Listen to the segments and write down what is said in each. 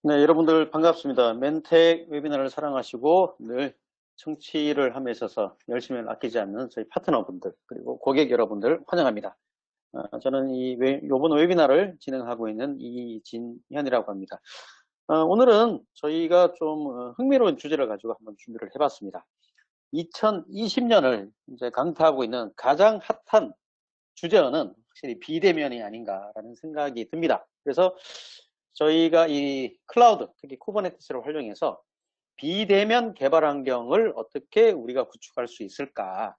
네, 여러분들 반갑습니다. 멘텍 웨비나를 사랑하시고 늘 청취를 함에 있어서 열심히 아끼지 않는 저희 파트너분들 그리고 고객 여러분들 환영합니다. 저는 이번 웨비나를 진행하고 있는 이진현이라고 합니다. 오늘은 저희가 좀 흥미로운 주제를 가지고 한번 준비를 해봤습니다. 2020년을 이제 강타하고 있는 가장 핫한 주제어는 확실히 비대면이 아닌가라는 생각이 듭니다. 그래서 저희가 이 클라우드, 특히 쿠버네티스를 활용해서 비대면 개발 환경을 어떻게 우리가 구축할 수 있을까?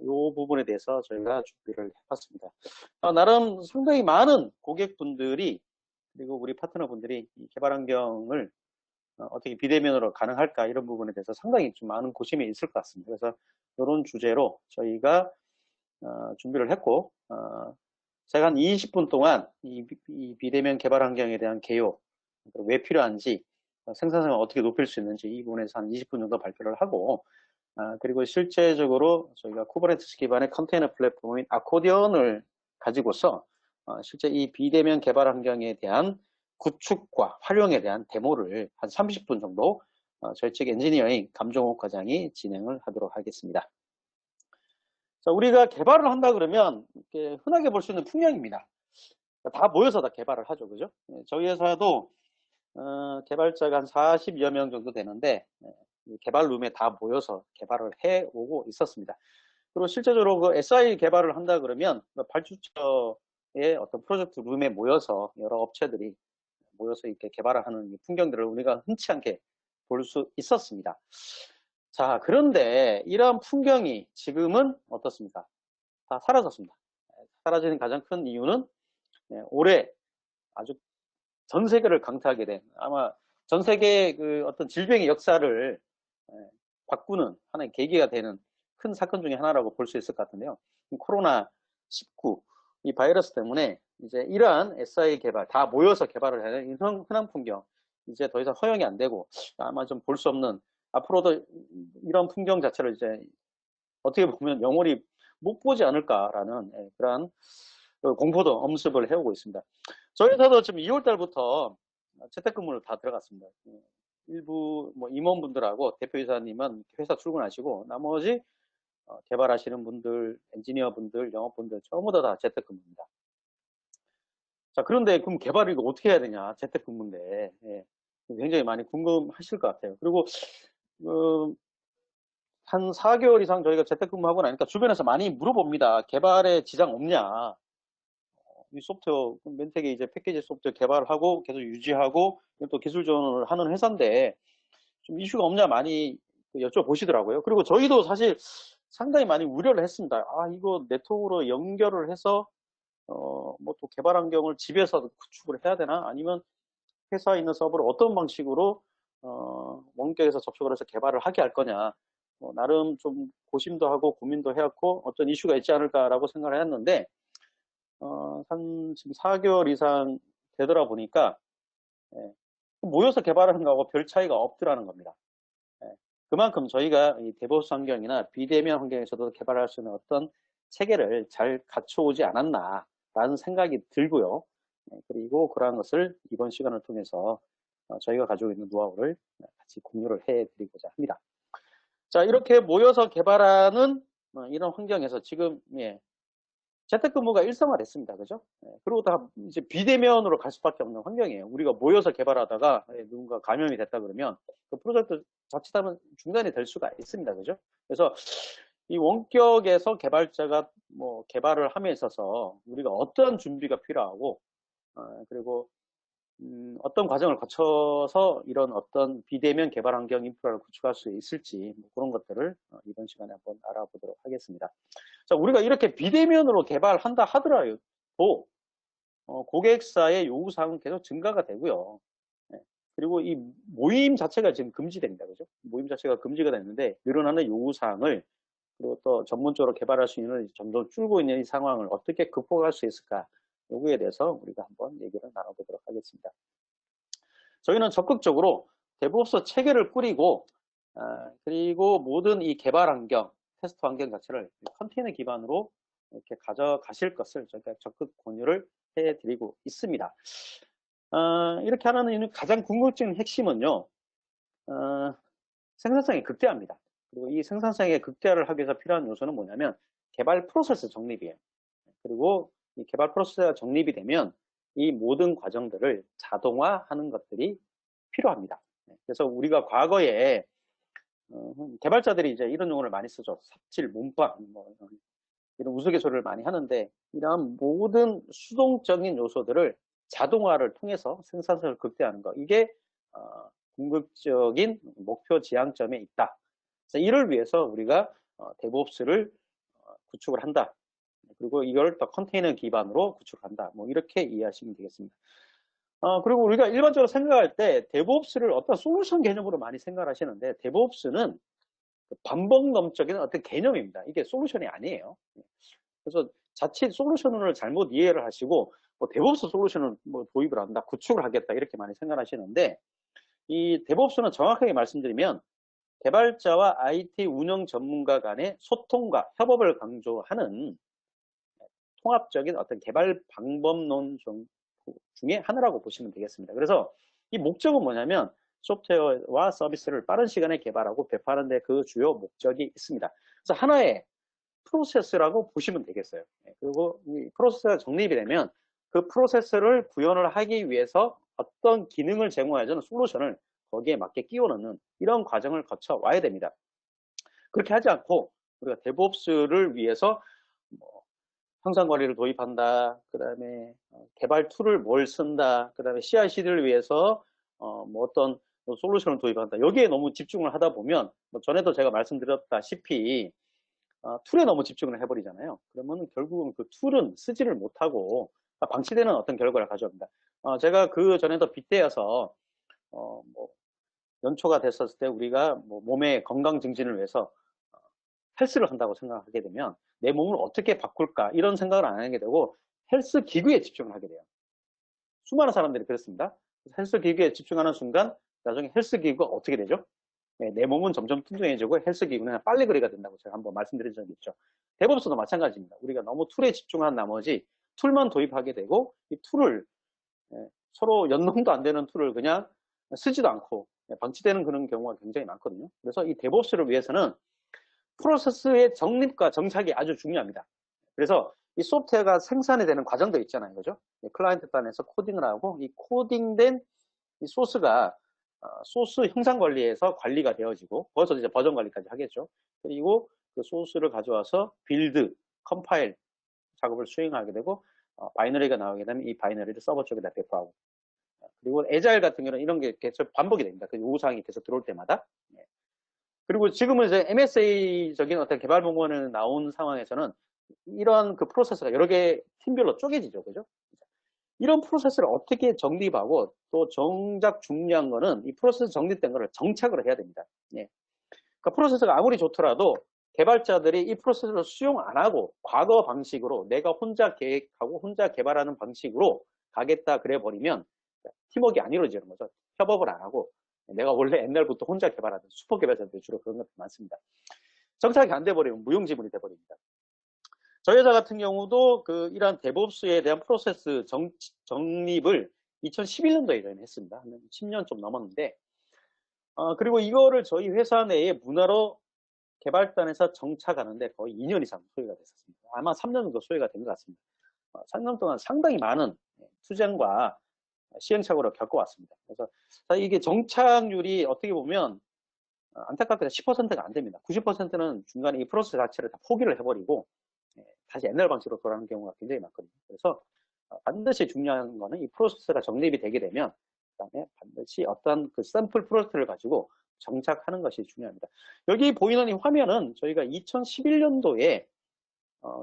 이 부분에 대해서 저희가 준비를 해봤습니다. 나름 상당히 많은 고객분들이 그리고 우리 파트너분들이 이 개발 환경을 어떻게 비대면으로 가능할까 이런 부분에 대해서 상당히 좀 많은 고심이 있을 것 같습니다. 그래서 이런 주제로 저희가 준비를 했고 제가 한 20분 동안 이 비대면 개발 환경에 대한 개요, 왜 필요한지, 생산성을 어떻게 높일 수 있는지 이 부분에서 한 20분 정도 발표를 하고 그리고 실제적으로 저희가 쿠버네티스 기반의 컨테이너 플랫폼인 아코디언을 가지고서 실제 이 비대면 개발 환경에 대한 구축과 활용에 대한 데모를 한 30분 정도 저희 측 엔지니어인 감종옥 과장이 진행을 하도록 하겠습니다. 자, 우리가 개발을 한다 그러면 이렇게 흔하게 볼 수 있는 풍경입니다. 다 모여서 다 개발을 하죠, 그죠? 저희 회사도 개발자가 한 40여 명 정도 되는데 개발룸에 다 모여서 개발을 해오고 있었습니다. 그리고 실제적으로 그 SI 개발을 한다 그러면 발주처의 어떤 프로젝트 룸에 모여서 여러 업체들이 모여서 이렇게 개발을 하는 풍경들을 우리가 흔치 않게 볼 수 있었습니다. 자, 그런데 이러한 풍경이 지금은 어떻습니까? 다 사라졌습니다. 사라지는 가장 큰 이유는 올해 아주 전 세계를 강타하게 된 아마 전 세계 그 어떤 질병의 역사를 바꾸는 하나의 계기가 되는 큰 사건 중에 하나라고 볼 수 있을 것 같은데요. 코로나19 이 바이러스 때문에 이제 이러한 SI 개발 다 모여서 개발을 하는 흔한 풍경 이제 더 이상 허용이 안 되고 아마 좀 볼 수 없는 앞으로도 이런 풍경 자체를 이제 어떻게 보면 영원히 못 보지 않을까라는 그러한 공포도 엄습을 해오고 있습니다. 저희 회사도 지금 2월 달부터 재택근무를 다 들어갔습니다. 일부 뭐 임원분들하고 대표이사님은 회사 출근하시고 나머지 개발하시는 분들, 엔지니어분들, 영업분들 전부 다 재택근무입니다. 자, 그런데 그럼 개발을 이거 어떻게 해야 되냐? 재택근무인데 굉장히 많이 궁금하실 것 같아요. 그리고 한 4개월 이상 저희가 재택근무하고 나니까 주변에서 많이 물어봅니다. 개발에 지장 없냐? 이 소프트웨어, 멘텍이 이제 패키지 소프트웨어 개발하고 계속 유지하고 또 기술 지원을 하는 회사인데 좀 이슈가 없냐 많이 여쭤보시더라고요. 그리고 저희도 사실 상당히 많이 우려를 했습니다. 아, 이거 네트워크로 연결을 해서 뭐 또 개발 환경을 집에서 구축을 해야 되나? 아니면 회사에 있는 서버를 어떤 방식으로 원격에서 접촉을 해서 개발을 하게 할 거냐? 나름 좀 고심도 하고 고민도 해왔고 어떤 이슈가 있지 않을까라고 생각을 했는데 한 지금 4개월 이상 되더라 보니까 모여서 개발하는 거하고 별 차이가 없더라는 겁니다. 그만큼 저희가 이 데브옵스 환경이나 비대면 환경에서도 개발할 수 있는 어떤 체계를 잘 갖춰오지 않았나라는 생각이 들고요. 그리고 그러한 것을 이번 시간을 통해서 저희가 가지고 있는 노하우를 같이 공유를 해드리고자 합니다. 자, 이렇게 모여서 개발하는 이런 환경에서 지금 재택근무가 일상화됐습니다. 그죠? 그리고 다 이제 비대면으로 갈 수밖에 없는 환경이에요. 우리가 모여서 개발하다가 누군가 감염이 됐다 그러면 그 프로젝트 자칫하면 중단이 될 수가 있습니다. 그죠? 그래서 이 원격에서 개발자가 뭐 개발을 함에 있어서 우리가 어떤 준비가 필요하고 그리고 어떤 과정을 거쳐서 이런 어떤 비대면 개발 환경 인프라를 구축할 수 있을지 뭐 그런 것들을 이번 시간에 한번 알아보도록 하겠습니다. 자, 우리가 이렇게 비대면으로 개발한다 하더라도 고객사의 요구사항은 계속 증가가 되고요. 그리고 이 모임 자체가 지금 금지됩니다. 그죠? 모임 자체가 금지가 됐는데 늘어나는 요구사항을 그리고 또 전문적으로 개발할 수 있는 점점 줄고 있는 이 상황을 어떻게 극복할 수 있을까? 요구에 대해서 우리가 한번 얘기를 나눠보도록 하겠습니다. 저희는 적극적으로 데브옵스 체계를 꾸리고 그리고 모든 이 개발 환경, 테스트 환경 자체를 컨테이너 기반으로 이렇게 가져가실 것을 저희가 적극 권유를 해드리고 있습니다. 이렇게 하는 이유는 가장 궁극적인 핵심은요, 생산성이 극대화입니다. 그리고 이 생산성의 극대화를 하기 위해서 필요한 요소는 뭐냐면 개발 프로세스 정립이에요. 그리고 이 개발 프로세스가 정립이 되면 이 모든 과정들을 자동화하는 것들이 필요합니다. 그래서 우리가 과거에 개발자들이 이제 이런 용어를 많이 쓰죠. 삽질, 몸빵, 뭐 이런 우스갯소리를 많이 하는데 이러한 모든 수동적인 요소들을 자동화를 통해서 생산성을 극대화하는 것, 이게 궁극적인 목표 지향점에 있다. 그래서 이를 위해서 우리가 DevOps를 구축을 한다. 그리고 이걸 또 컨테이너 기반으로 구축한다. 뭐 이렇게 이해하시면 되겠습니다. 그리고 우리가 일반적으로 생각할 때 DevOps를 어떤 솔루션 개념으로 많이 생각을 하시는데 DevOps는 반복넘적인 어떤 개념입니다. 이게 솔루션이 아니에요. 그래서 자칫 솔루션을 잘못 이해를 하시고 뭐 DevOps 솔루션을 뭐 도입을 한다, 구축을 하겠다 이렇게 많이 생각하시는데 이 DevOps는 정확하게 말씀드리면 개발자와 IT 운영 전문가 간의 소통과 협업을 강조하는 통합적인 어떤 개발 방법론 중에 하나라고 보시면 되겠습니다. 그래서 이 목적은 뭐냐면 소프트웨어와 서비스를 빠른 시간에 개발하고 배포하는 데 그 주요 목적이 있습니다. 그래서 하나의 프로세스라고 보시면 되겠어요. 그리고 이 프로세스가 정립이 되면 그 프로세스를 구현을 하기 위해서 어떤 기능을 제공하자는 솔루션을 거기에 맞게 끼워 넣는 이런 과정을 거쳐 와야 됩니다. 그렇게 하지 않고 우리가 DevOps를 위해서 뭐 형상 관리를 도입한다. 그 다음에 개발 툴을 뭘 쓴다. 그 다음에 CI/CD를 위해서 뭐 어떤 솔루션을 도입한다. 여기에 너무 집중을 하다 보면 뭐 전에도 제가 말씀드렸다시피 툴에 너무 집중을 해버리잖아요. 그러면 결국은 그 툴은 쓰지를 못하고 방치되는 어떤 결과를 가져옵니다. 제가 그 전에도 빗대어서 뭐 연초가 됐었을 때 우리가 뭐 몸의 건강 증진을 위해서 헬스를 한다고 생각하게 되면 내 몸을 어떻게 바꿀까 이런 생각을 안 하게 되고 헬스 기구에 집중을 하게 돼요. 수많은 사람들이 그렇습니다. 헬스 기구에 집중하는 순간 나중에 헬스 기구가 어떻게 되죠? 네, 내 몸은 점점 뚱뚱해지고 헬스 기구는 빨리거리가 된다고 제가 한번 말씀드린 적이 있죠. DevOps도 마찬가지입니다. 우리가 너무 툴에 집중한 나머지 툴만 도입하게 되고 이 툴을 서로 연동도 안 되는 툴을 그냥 쓰지도 않고 방치되는 그런 경우가 굉장히 많거든요. 그래서 이 DevOps를 위해서는 프로세스의 정립과 정착이 아주 중요합니다. 그래서 이 소프트웨어가 생산이 되는 과정도 있잖아요. 그죠? 클라이언트 단에서 코딩을 하고 이 코딩된 이 소스가 소스 형상 관리에서 관리가 되어지고 거기서 이제 버전 관리까지 하겠죠. 그리고 그 소스를 가져와서 빌드, 컴파일 작업을 수행하게 되고 바이너리가 나오게 되면 이 바이너리를 서버 쪽에다 배포하고 그리고 에자일 같은 경우는 이런 게 계속 반복이 됩니다. 그 요구사항이 계속 들어올 때마다. 그리고 지금은 이제 MSA적인 어떤 개발 공간을 나온 상황에서는 이런 그 프로세스가 여러 개 팀별로 쪼개지죠. 그죠? 이런 프로세스를 어떻게 정립하고 또 정작 중요한 거는 이 프로세스 정립된 거를 정착을 해야 됩니다. 그러니까 프로세스가 아무리 좋더라도 개발자들이 이 프로세스를 수용 안 하고 과거 방식으로 내가 혼자 계획하고 혼자 개발하는 방식으로 가겠다 그래 버리면 팀워크가 안 이루어지는 거죠. 협업을 안 하고 내가 원래 옛날부터 혼자 개발하던 슈퍼 개발자들이 주로 그런 것도 많습니다. 정착이 안 돼버리면 무용지물이 돼버립니다. 저희 회사 같은 경우도 이러한 DevOps에 대한 프로세스 정립을 2011년도에 했습니다. 한 10년 좀 넘었는데, 그리고 이거를 저희 회사 내의 문화로 개발단에서 정착하는데 거의 2년 이상 소요가 됐었습니다. 아마 3년 정도 소요가 된 것 같습니다. 3년 동안 상당히 많은 투쟁과 시행착오를 겪어왔습니다. 그래서 이게 정착률이 어떻게 보면 안타깝게 10%가 안 됩니다. 90%는 중간에 이 프로세스 자체를 다 포기를 해버리고 다시 옛날 방식으로 돌아가는 경우가 굉장히 많거든요. 그래서 반드시 중요한 거는 이 프로세스가 정립이 되게 되면 그다음에 반드시 어떤 그 샘플 프로젝트를 가지고 정착하는 것이 중요합니다. 여기 보이는 이 화면은 저희가 2011년도에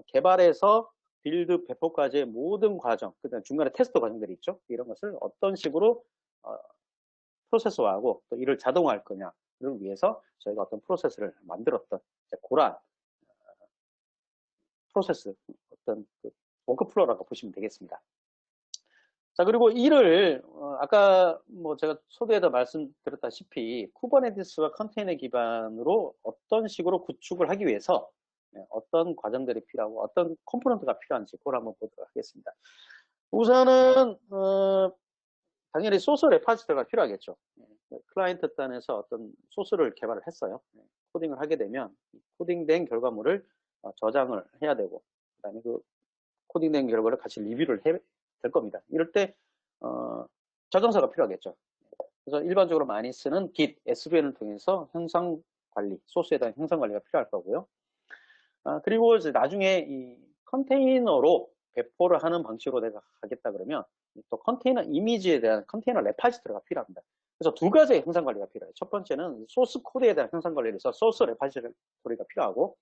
개발에서 빌드 배포까지의 모든 과정, 그다음 중간에 테스트 과정들이 있죠. 이런 것을 어떤 식으로 프로세스화하고 또 이를 자동화할 거냐를 위해서 저희가 어떤 프로세스를 만들었던 그런 프로세스, 어떤 워크플로우라고 보시면 되겠습니다. 자, 그리고 이를 아까 뭐 제가 소개에다 말씀드렸다시피 쿠버네티스와 컨테이너 기반으로 어떤 식으로 구축을 하기 위해서 어떤 과정들이 필요하고 어떤 컴포넌트가 필요한지 그걸 한번 보도록 하겠습니다. 우선은 당연히 소스 레파지터리가 필요하겠죠. 클라이언트 단에서 어떤 소스를 개발을 했어요. 코딩을 하게 되면 코딩된 결과물을 저장을 해야 되고, 그다음에 그 코딩된 결과를 같이 리뷰를 해야 될 겁니다. 이럴 때 저장소가 필요하겠죠. 그래서 일반적으로 많이 쓰는 Git, SVN을 통해서 형상 관리, 소스에 대한 형상 관리가 필요할 거고요. 그리고 이제 나중에 이 컨테이너로 배포를 하는 방식으로 내가 가겠다 그러면 또 컨테이너 이미지에 대한 컨테이너 레파지토리가 필요합니다. 그래서 두 가지의 형상 관리가 필요해요. 첫 번째는 소스 코드에 대한 형상 관리를 해서 소스 레파지토리가 필요하고,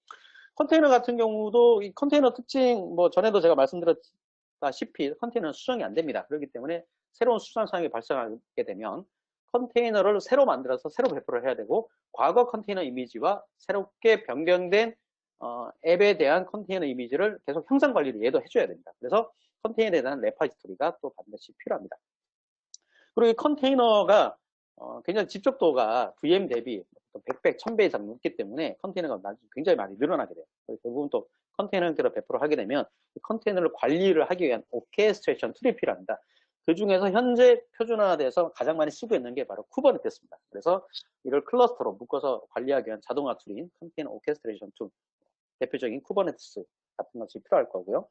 컨테이너 같은 경우도 이 컨테이너 특징, 뭐 전에도 제가 말씀드렸다시피 컨테이너는 수정이 안 됩니다. 그렇기 때문에 새로운 수정 사항이 발생하게 되면 컨테이너를 새로 만들어서 새로 배포를 해야 되고, 과거 컨테이너 이미지와 새롭게 변경된 앱에 대한 컨테이너 이미지를 계속 형상 관리를 얘도 해줘야 됩니다. 그래서 컨테이너에 대한 레파지토리가 또 반드시 필요합니다. 그리고 이 컨테이너가 굉장히 집적도가 VM 대비 100배, 1000배 이상 높기 때문에 컨테이너가 굉장히 많이 늘어나게 돼요. 그래서 대부분 또 컨테이너 형태로 배포를 하게 되면 컨테이너를 관리를 하기 위한 오케스트레이션 툴이 필요합니다. 그 중에서 현재 표준화돼서 가장 많이 쓰고 있는 게 바로 쿠버네티스입니다. 그래서 이걸 클러스터로 묶어서 관리하기 위한 자동화 툴인 컨테이너 오케스트레이션 툴, 대표적인 쿠버네티스 같은 것이 필요할 거고요.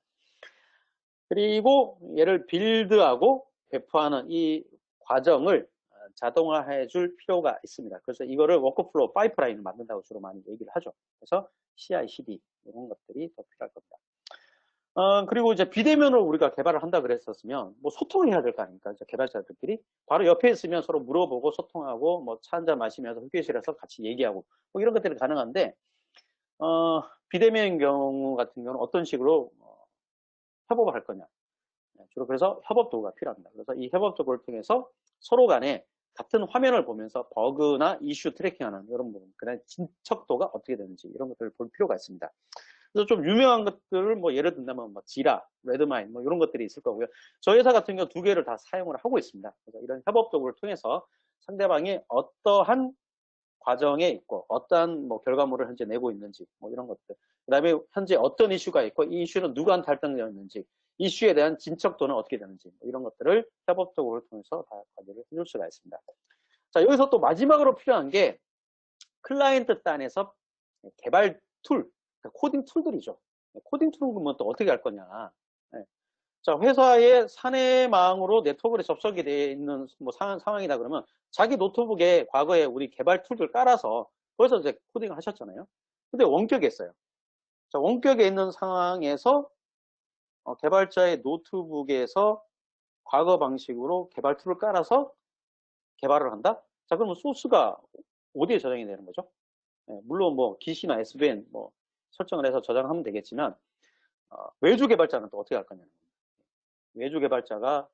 그리고 얘를 빌드하고 배포하는 이 과정을 자동화해 줄 필요가 있습니다. 그래서 이거를 워크플로우 파이프라인을 만든다고 주로 많이 얘기를 하죠. 그래서 CI/CD 이런 것들이 더 필요할 겁니다. 그리고 이제 비대면으로 우리가 개발을 한다 그랬었으면 뭐 소통을 해야 될 거 아닙니까? 개발자들끼리 바로 옆에 있으면 서로 물어보고 소통하고 뭐 차 한잔 마시면서 휴게실에서 같이 얘기하고 뭐 이런 것들이 가능한데, 비대면인 경우 같은 경우는 어떤 식으로 협업을 할 거냐. 주로 그래서 협업 도구가 필요합니다. 그래서 이 협업 도구를 통해서 서로 간에 같은 화면을 보면서 버그나 이슈 트래킹하는 이런 부분, 그다음에 진척도가 어떻게 되는지 이런 것들을 볼 필요가 있습니다. 그래서 좀 유명한 것들을 뭐 예를 든다면 뭐 지라, 레드마인 뭐 이런 것들이 있을 거고요. 저희 회사 같은 경우 두 개를 다 사용을 하고 있습니다. 그래서 이런 협업 도구를 통해서 상대방이 어떠한 과정에 있고 어떠한 뭐 결과물을 현재 내고 있는지 뭐 이런 것들, 그다음에 현재 어떤 이슈가 있고 이 이슈는 누구한테 할당되었는지, 이슈에 대한 진척도는 어떻게 되는지 뭐 이런 것들을 협업 도구를 통해서 다 관리를 해줄 수가 있습니다. 자, 여기서 또 마지막으로 필요한 게 클라이언트 단에서 개발 툴, 그러니까 코딩 툴들이죠. 코딩 툴은 그러면 또 어떻게 할 거냐. 자, 회사의 사내망으로 네트워크에 접속이 되어 있는 뭐 상황이다 그러면 자기 노트북에 과거에 우리 개발 툴을 깔아서 거기서 이제 코딩을 하셨잖아요. 근데 원격에 있어요. 자, 원격에 있는 상황에서 개발자의 노트북에서 과거 방식으로 개발 툴을 깔아서 개발을 한다? 자, 그러면 소스가 어디에 저장이 되는 거죠? 물론 뭐 Git이나 SVN 뭐 설정을 해서 저장하면 되겠지만, 외주 개발자는 또 어떻게 할 거냐는 겁니다. 외주 개발자가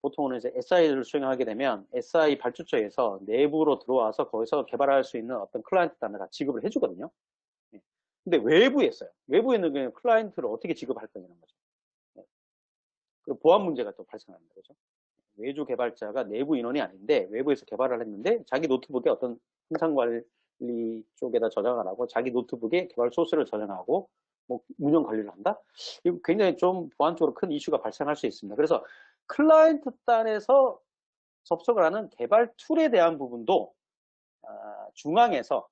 보통은 이제 SI를 수행하게 되면 SI 발주처에서 내부로 들어와서 거기서 개발할 수 있는 어떤 클라이언트 단어가 지급을 해주거든요. 근데 외부에 있어요. 외부에 있는 경우에 클라이언트를 어떻게 지급할 거냐는 거죠. 그 보안 문제가 또 발생합니다. 그죠? 외주 개발자가 내부 인원이 아닌데 외부에서 개발을 했는데 자기 노트북에 어떤 생산관리 쪽에다 저장을 하고 자기 노트북에 개발 소스를 저장하고 뭐 운영 관리를 한다? 이거 굉장히 좀 보안적으로 큰 이슈가 발생할 수 있습니다. 그래서 클라이언트 단에서 접속을 하는 개발 툴에 대한 부분도 중앙에서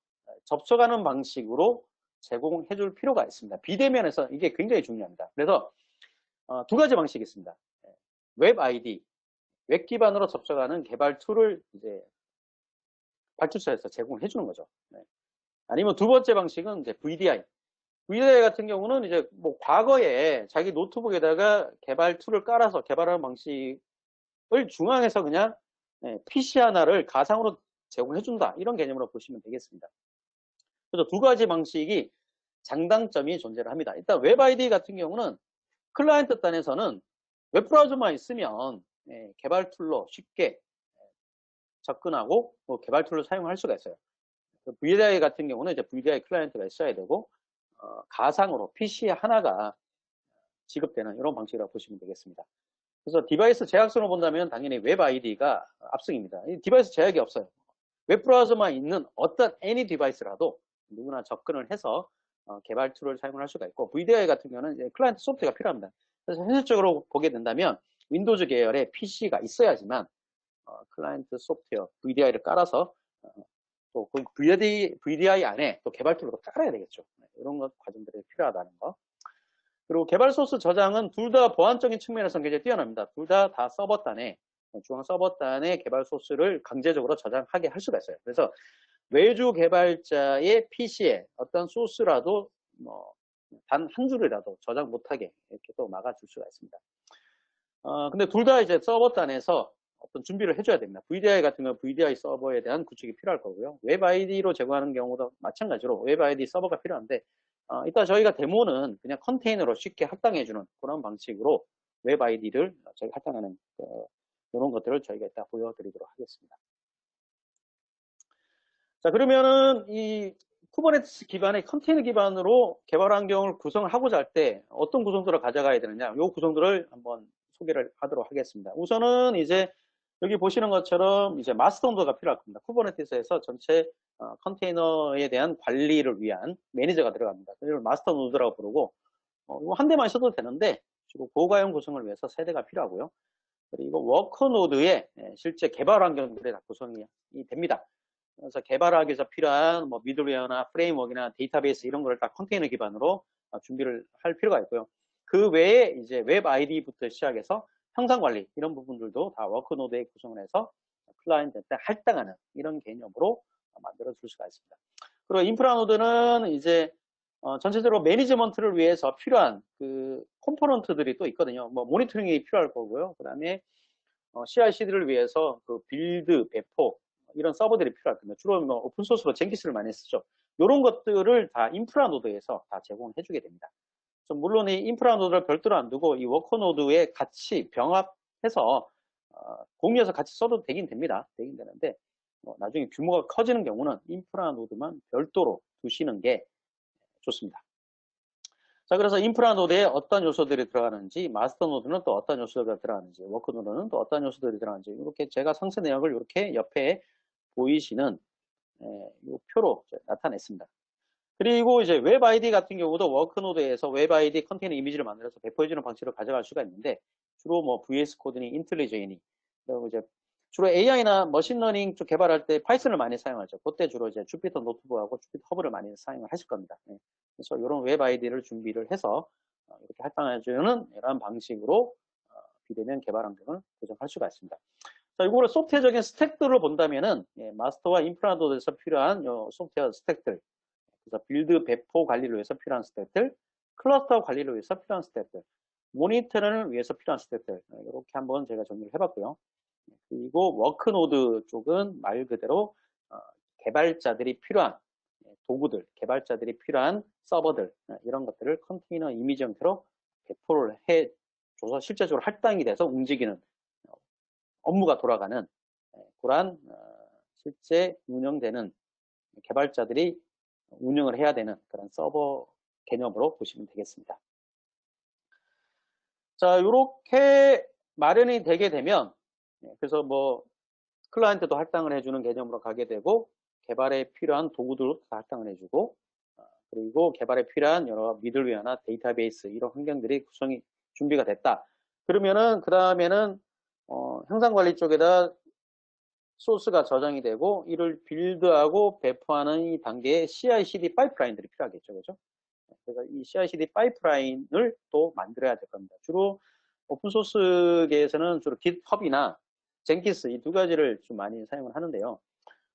접속하는 방식으로 제공해 줄 필요가 있습니다. 비대면에서 이게 굉장히 중요합니다. 그래서 두 가지 방식이 있습니다. 웹 아이디, 웹 기반으로 접속하는 개발 툴을 이제 발주처에서 제공해 주는 거죠. 아니면 두 번째 방식은 이제 VDI. VDI 같은 경우는 이제 뭐 과거에 자기 노트북에다가 개발 툴을 깔아서 개발하는 방식을 중앙에서 그냥 PC 하나를 가상으로 제공해 준다. 이런 개념으로 보시면 되겠습니다. 그래서 두 가지 방식이 장단점이 존재를 합니다. 일단 웹 아이디 같은 경우는 클라이언트 단에서는 웹 브라우저만 있으면 개발 툴로 쉽게 접근하고 개발 툴로 사용할 수가 있어요. VDI 같은 경우는 이제 VDI 클라이언트가 있어야 되고 가상으로 PC 하나가 지급되는 이런 방식이라고 보시면 되겠습니다. 그래서 디바이스 제약성을 본다면 당연히 웹 아이디가 압승입니다. 디바이스 제약이 없어요. 웹 브라우저만 있는 어떤 애니 디바이스라도 누구나 접근을 해서 개발 툴을 사용할 수가 있고, VDI 같은 경우는 이제 클라이언트 소프트웨어가 필요합니다. 그래서 현실적으로 보게 된다면 윈도우즈 계열의 PC가 있어야지만 클라이언트 소프트웨어 VDI를 깔아서 또 그 VDI 안에 또 개발 툴도 깔아야 되겠죠. 이런 것 과정들이 필요하다는 거. 그리고 개발 소스 저장은 둘 다 보안적인 측면에서 굉장히 뛰어납니다. 둘 다 서버단에 중앙 서버단에 개발 소스를 강제적으로 저장하게 할 수가 있어요. 그래서 외주 개발자의 PC에 어떤 소스라도 단 한 줄이라도 저장 못하게 이렇게 또 막아줄 수가 있습니다. 근데 둘 다 이제 서버단에서 어떤 준비를 해줘야 됩니다. VDI 같은 경우는 VDI 서버에 대한 구축이 필요할 거고요. 웹 ID로 제공하는 경우도 마찬가지로 웹 ID 서버가 필요한데, 이따 저희가 데모는 그냥 컨테이너로 쉽게 할당해주는 그런 방식으로 웹 ID를 저희가 할당하는 이런 것들을 저희가 이따 보여드리도록 하겠습니다. 자, 그러면은 이 쿠버네티스 기반의 컨테이너 기반으로 개발 환경을 구성을 하고자 할 때 어떤 구성들을 가져가야 되느냐, 이 구성들을 한번 소개를 하도록 하겠습니다. 우선은 이제 여기 보시는 것처럼 이제 마스터 노드가 필요할 겁니다. 쿠버네티스에서 전체 컨테이너에 대한 관리를 위한 매니저가 들어갑니다. 이걸 마스터 노드라고 부르고, 이거 한 대만 있어도 되는데 주로 고가형 구성을 위해서 세 대가 필요하고요. 그리고 워커 노드에 실제 개발 환경들이 다 구성이 됩니다. 그래서 개발하기 위해서 필요한 뭐 미들웨어나 프레임워크나 데이터베이스 이런 거를 다 컨테이너 기반으로 준비를 할 필요가 있고요. 그 외에 이제 웹 아이디부터 시작해서 형상 관리 이런 부분들도 다 워크 노드에 구성을 해서 클라이언트한테 할당하는 이런 개념으로 만들어 줄 수가 있습니다. 그리고 인프라 노드는 이제 전체적으로 매니지먼트를 위해서 필요한 그 컴포넌트들이 또 있거든요. 뭐 모니터링이 필요할 거고요. 그다음에 CI/CD를 위해서 그 빌드, 배포 이런 서버들이 필요할 겁니다. 주로 뭐 오픈소스로 젠키스를 많이 쓰죠. 이런 것들을 다 인프라 노드에서 다 제공해 주게 됩니다. 물론 이 인프라 노드를 별도로 안 두고 이 워커 노드에 같이 병합해서 공유해서 같이 써도 되긴 됩니다. 되긴 되는데 나중에 규모가 커지는 경우는 인프라 노드만 별도로 두시는 게 좋습니다. 자, 그래서 인프라 노드에 어떤 요소들이 들어가는지, 마스터 노드는 또 어떤 요소들이 들어가는지, 워크 노드는 또 어떤 요소들이 들어가는지, 이렇게 제가 상세 내역을 이렇게 옆에 보이시는 이 표로 나타냈습니다. 그리고 이제 웹 아이디 같은 경우도 워크 노드에서 웹 아이디 컨테이너 이미지를 만들어서 배포해주는 방식으로 가져갈 수가 있는데, 주로 뭐 VS 코드니 인텔리제이니, 그리고 이제 주로 AI나 머신러닝 쪽 개발할 때 파이썬을 많이 사용하죠. 그때 주로 이제 주피터 노트북하고 주피터 허브를 많이 사용을 하실 겁니다. 그래서 이런 웹 아이디를 준비를 해서 이렇게 할당해주는 이런 방식으로 비대면 개발 환경을 구성할 수가 있습니다. 자, 이거를 소프트웨어적인 스택들로 본다면은 마스터와 인프라 노드에서 필요한 소프트웨어 스택들, 그래서 빌드 배포 관리를 위해서 필요한 스택들, 클러스터 관리를 위해서 필요한 스택들, 모니터링을 위해서 필요한 스택들, 이렇게 한번 제가 정리를 해봤고요. 그리고 워크노드 쪽은 말 그대로 개발자들이 필요한 도구들, 개발자들이 필요한 서버들 이런 것들을 컨테이너 이미지 형태로 배포를 해줘서 실제적으로 할당이 돼서 움직이는 업무가 돌아가는 그러한 실제 운영되는 개발자들이 운영을 해야 되는 그런 서버 개념으로 보시면 되겠습니다. 자, 이렇게 마련이 되게 되면 그래서 뭐 클라이언트도 할당을 해주는 개념으로 가게 되고 개발에 필요한 도구들도 다 할당을 해주고 그리고 개발에 필요한 여러 미들웨어나 데이터베이스 이런 환경들이 구성이 준비가 됐다. 그러면은 그 다음에는 형상관리 쪽에다 소스가 저장이 되고 이를 빌드하고 배포하는 이 단계에 CI/CD 파이프라인들이 필요하겠죠, 그죠? 그래서 이 CI/CD 파이프라인을 또 만들어야 될 겁니다. 주로 오픈소스계에서는 주로 GitHub이나 젠키스 이 두 가지를 좀 많이 사용을 하는데요.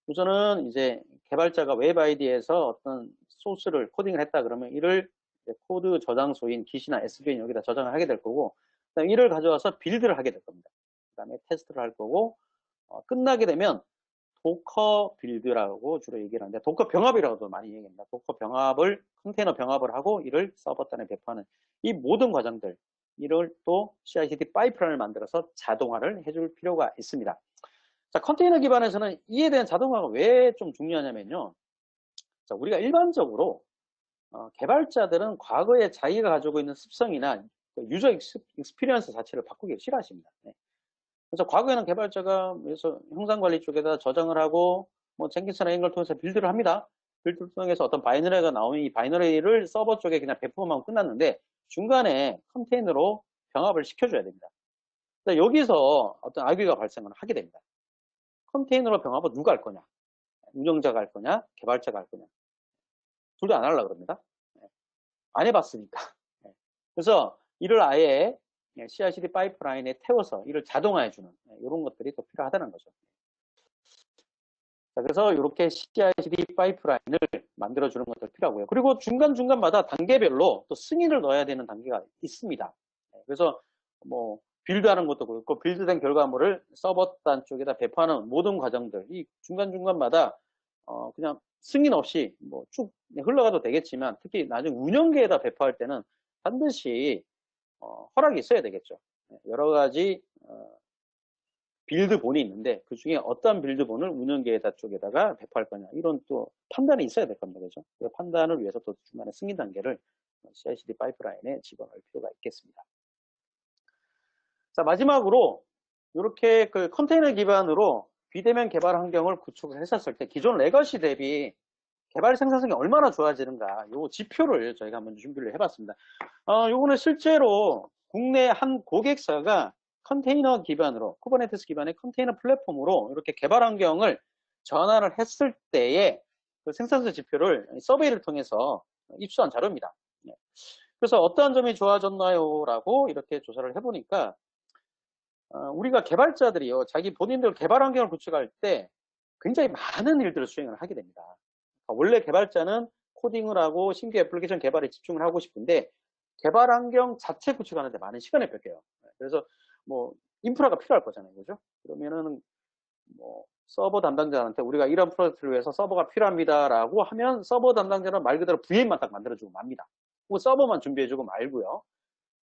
우선은 이제 개발자가 웹 아이디에서 어떤 소스를 코딩을 했다 그러면 이를 코드 저장소인 Git이나 SVN 여기다 저장을 하게 될 거고 그다음에 이를 가져와서 빌드를 하게 될 겁니다. 그다음에 테스트를 할 거고 끝나게 되면 도커 빌드라고 주로 얘기를 하는데 도커 병합이라고도 많이 얘기합니다. 도커 병합을 컨테이너 병합을 하고 이를 서버단에 배포하는 이 모든 과정들 이를 또 CI/CD 파이프라인을 만들어서 자동화를 해줄 필요가 있습니다. 자, 컨테이너 기반에서는 이에 대한 자동화가 왜 좀 중요하냐면요. 자, 우리가 일반적으로 개발자들은 과거에 자기가 가지고 있는 습성이나 유저 익스피리언스 자체를 바꾸기 싫어하십니다. 그래서 과거에는 개발자가 그래서 형상 관리 쪽에다 저장을 하고 뭐 젠킨스나 이런 걸 통해서 빌드를 합니다. 빌드를 통해서 어떤 바이너리가 나오면 이 바이너리를 서버 쪽에 그냥 배포만 하고 끝났는데 중간에 컨테이너로 병합을 시켜줘야 됩니다. 여기서 어떤 악의가 발생을 하게 됩니다. 컨테이너로 병합을 누가 할 거냐? 운영자가 할 거냐? 개발자가 할 거냐? 둘 다 안 하려고 그럽니다. 안 해봤으니까. 그래서 이를 아예 CI/CD 파이프라인에 태워서 이를 자동화해주는 이런 것들이 또 필요하다는 거죠. 자, 그래서 이렇게 CI/CD 파이프라인을 만들어주는 것도 필요하고요. 그리고 중간중간마다 단계별로 또 승인을 넣어야 되는 단계가 있습니다. 그래서 뭐 빌드하는 것도 그렇고 빌드된 결과물을 서버단 쪽에다 배포하는 모든 과정들 이 중간중간마다 그냥 승인 없이 뭐 쭉 흘러가도 되겠지만 특히 나중에 운영계에다 배포할 때는 반드시 허락이 있어야 되겠죠. 여러 가지 빌드본이 있는데 그 중에 어떤 빌드본을 운영계에다 쪽에다가 배포할 거냐 이런 또 판단이 있어야 될 겁니다. 그죠? 그 판단을 위해서 또 중간에 승인 단계를 CI/CD 파이프라인에 집어넣을 필요가 있겠습니다. 자, 마지막으로 이렇게 그 컨테이너 기반으로 비대면 개발 환경을 구축을 했었을 때 기존 레거시 대비 개발 생산성이 얼마나 좋아지는가 요 지표를 저희가 한번 준비를 해봤습니다. 요거는 실제로 국내 한 고객사가 컨테이너 기반으로 쿠버네티스 기반의 컨테이너 플랫폼으로 이렇게 개발 환경을 전환을 했을 때의 그 생산성 지표를 서베이를 통해서 입수한 자료입니다. 그래서 어떠한 점이 좋아졌나요? 라고 이렇게 조사를 해보니까 우리가 개발자들이요 자기 본인들 개발 환경을 구축할 때 굉장히 많은 일들을 수행을 하게 됩니다. 원래 개발자는 코딩을 하고 신규 애플리케이션 개발에 집중을 하고 싶은데 개발 환경 자체 구축하는데 많은 시간을 뺏겨요. 그래서 뭐 인프라가 필요할 거잖아요, 그죠? 그러면은 뭐 서버 담당자한테 우리가 이런 프로젝트를 위해서 서버가 필요합니다라고 하면 서버 담당자는 말 그대로 VM만 딱 만들어주고 맙니다. 뭐 서버만 준비해주고 말고요.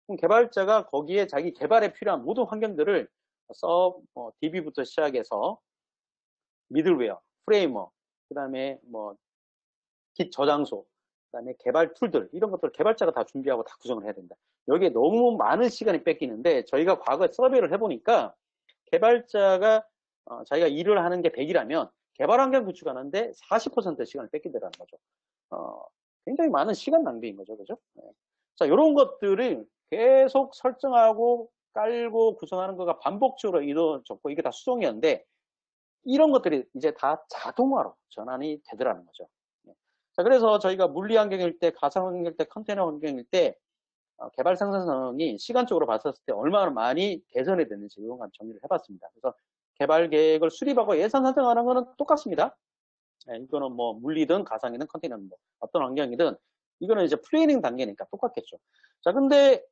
그럼 개발자가 거기에 자기 개발에 필요한 모든 환경들을 DB부터 시작해서 미들웨어, 프레임워크, 그 다음에 뭐 깃 저장소, 그 다음에 개발 툴들 이런 것들을 개발자가 다 준비하고 다 구성을 해야 된다. 여기에 너무 많은 시간이 뺏기는데 저희가 과거에 서베이를 해보니까 개발자가 자기가 일을 하는 게 100이라면 개발 환경 구축하는데 40% 시간을 뺏기더라는 거죠. 굉장히 많은 시간 낭비인 거죠, 그죠? 네. 자, 이런 것들을 계속 설정하고 깔고 구성하는 거가 반복적으로 이루어졌고 이게 다 수동이었는데 이런 것들이 이제 다 자동화로 전환이 되더라는 거죠. 자, 그래서 저희가 물리 환경일 때, 가상 환경일 때, 컨테이너 환경일 때 개발 생산성이 시간적으로 봤을 때 얼마나 많이 개선이 됐는지 이런 건 정리를 해봤습니다. 그래서 개발 계획을 수립하고 예산 산정하는 거는 똑같습니다. 이거는 뭐 물리든 가상이든 컨테이너든 뭐 어떤 환경이든 이거는 이제 플래닝 단계니까 똑같겠죠. 자, 근데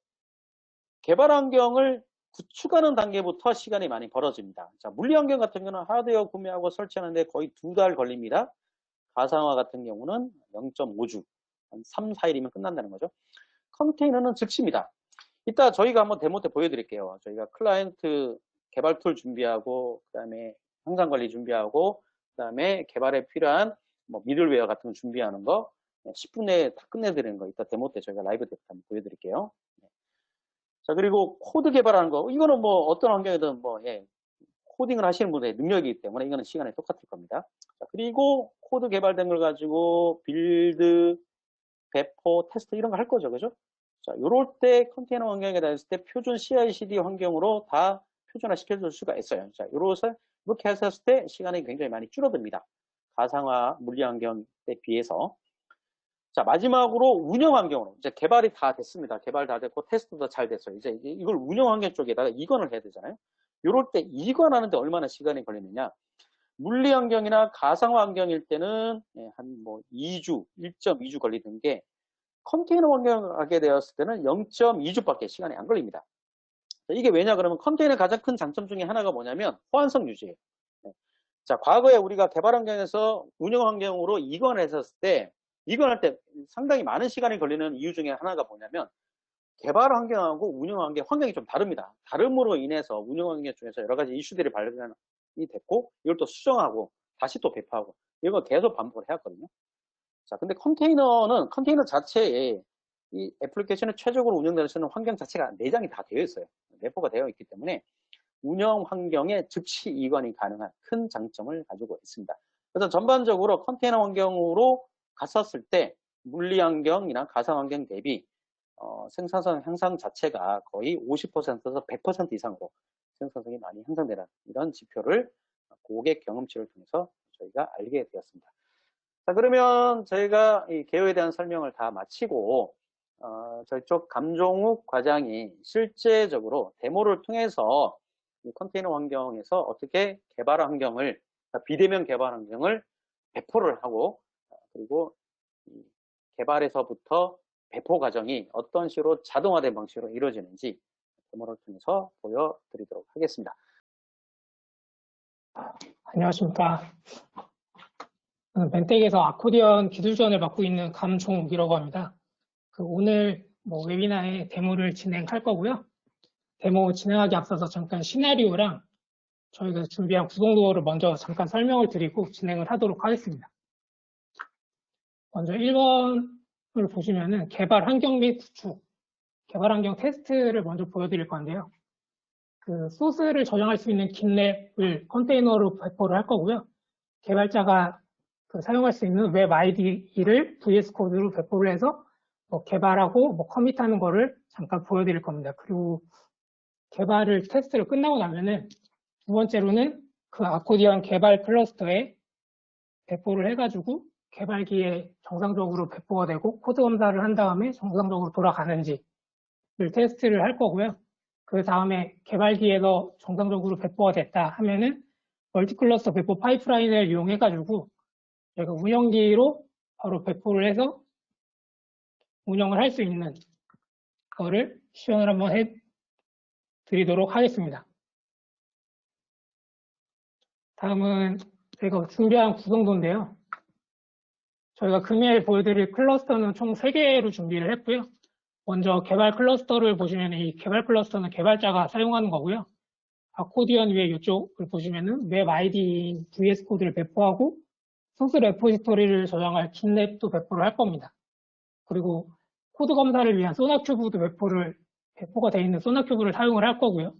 개발 환경을 구축하는 단계부터 시간이 많이 벌어집니다. 자, 물리 환경 같은 경우는 하드웨어 구매하고 설치하는데 거의 2달 걸립니다. 가상화 같은 경우는 0.5주, 한 3, 4일이면 끝난다는 거죠. 컨테이너는 즉시입니다. 이따 저희가 한번 데모 때 보여드릴게요. 저희가 클라이언트 개발 툴 준비하고, 그 다음에 항상 관리 준비하고, 그 다음에 개발에 필요한 뭐 미들웨어 같은 거 준비하는 거 10분 내에 다 끝내드리는 거 이따 데모 때 저희가 라이브 때 한번 보여드릴게요. 자, 그리고 코드 개발하는 거 이거는 뭐 어떤 환경이든 뭐 코딩을 하시는 분의 능력이기 때문에 이거는 시간이 똑같을 겁니다. 자, 그리고 코드 개발된 걸 가지고 빌드, 배포, 테스트 이런 거 할 거죠. 그죠? 자, 요럴 때 컨테이너 환경에 대했을 때 표준 CI/CD 환경으로 다 표준화 시켜줄 수가 있어요. 자, 이렇게 했을 때 시간이 굉장히 많이 줄어듭니다. 가상화 물리 환경에 비해서. 자, 마지막으로 운영 환경으로. 이제 개발이 다 됐습니다. 개발 다 됐고 테스트도 잘 됐어요. 이제 이걸 운영 환경 쪽에다가 이관을 해야 되잖아요. 요럴 때 이관하는데 얼마나 시간이 걸리느냐. 물리 환경이나 가상화 환경일 때는 한 뭐 2주, 1.2주 걸리는 게 컨테이너 환경을 하게 되었을 때는 0.2주밖에 시간이 안 걸립니다. 이게 왜냐 그러면 컨테이너의 가장 큰 장점 중에 하나가 뭐냐면 호환성 유지예요. 자, 과거에 우리가 개발 환경에서 운영 환경으로 이관을 했었을 때 이관할 때 상당히 많은 시간이 걸리는 이유 중에 하나가 뭐냐면 개발 환경하고 운영 환경이 좀 다릅니다. 다름으로 인해서 운영 환경 중에서 여러 가지 이슈들이 발견이 됐고 이걸 또 수정하고 다시 또 배포하고 이거 계속 반복을 해왔거든요. 자, 근데 컨테이너 자체에 이 애플리케이션이 최적으로 운영될 수 있는 환경 자체가 내장이 다 되어 있어요. 내포가 되어 있기 때문에 운영 환경에 즉시 이관이 가능한 큰 장점을 가지고 있습니다. 그래서 전반적으로 컨테이너 환경으로 갔었을 때 물리 환경이나 가상 환경 대비 생산성 향상 자체가 거의 50%에서 100% 이상으로 생산성이 많이 향상되는 이런 지표를 고객 경험치를 통해서 저희가 알게 되었습니다. 자, 그러면 저희가 이 개요에 대한 설명을 다 마치고 저희 쪽 감종욱 과장이 실제적으로 데모를 통해서 이 컨테이너 환경에서 어떻게 개발 환경을, 비대면 개발 환경을 배포를 하고, 그리고 개발에서부터 배포 과정이 어떤 식으로 자동화된 방식으로 이루어지는지 데모를 통해서 보여드리도록 하겠습니다. 안녕하십니까. 멘텍에서 아코디언 기술 지원을 맡고 있는 감종욱이라고 합니다. 오늘 웨비나의 데모를 진행할 거고요. 데모 진행하기 앞서서 잠깐 시나리오랑 저희가 준비한 구성 도어를 먼저 잠깐 설명을 드리고 진행을 하도록 하겠습니다. 먼저 1번을 보시면은 개발 환경 및 구축, 개발 환경 테스트를 먼저 보여드릴 건데요. 소스를 저장할 수 있는 깃랩을 컨테이너로 배포를 할 거고요. 개발자가 사용할 수 있는 웹 IDE를 VS 코드로 배포를 해서 개발하고 커밋하는 거를 잠깐 보여드릴 겁니다. 그리고 개발을 테스트를 끝나고 나면은 두 번째로는 아코디언 개발 클러스터에 배포를 해가지고 개발기에 정상적으로 배포가 되고 코드 검사를 한 다음에 정상적으로 돌아가는지를 테스트를 할 거고요. 그 다음에 개발기에서 정상적으로 배포가 됐다 하면은 멀티클러스터 배포 파이프라인을 이용해가지고 저희가 운영기로 바로 배포를 해서 운영을 할 수 있는 거를 시연을 한번 해드리도록 하겠습니다. 다음은 저희가 준비한 구성도인데요. 저희가 금일 보여드릴 클러스터는 총 3개로 준비를 했고요. 먼저 개발 클러스터를 보시면 이 개발 클러스터는 개발자가 사용하는 거고요. 아코디언 위에 이쪽을 보시면은 웹 아이디인 VS 코드를 배포하고 소스 레포지토리를 저장할 깃랩도 배포를 할 겁니다. 그리고 코드 검사를 위한 소나큐브도 배포가 되어 있는 소나큐브를 사용을 할 거고요.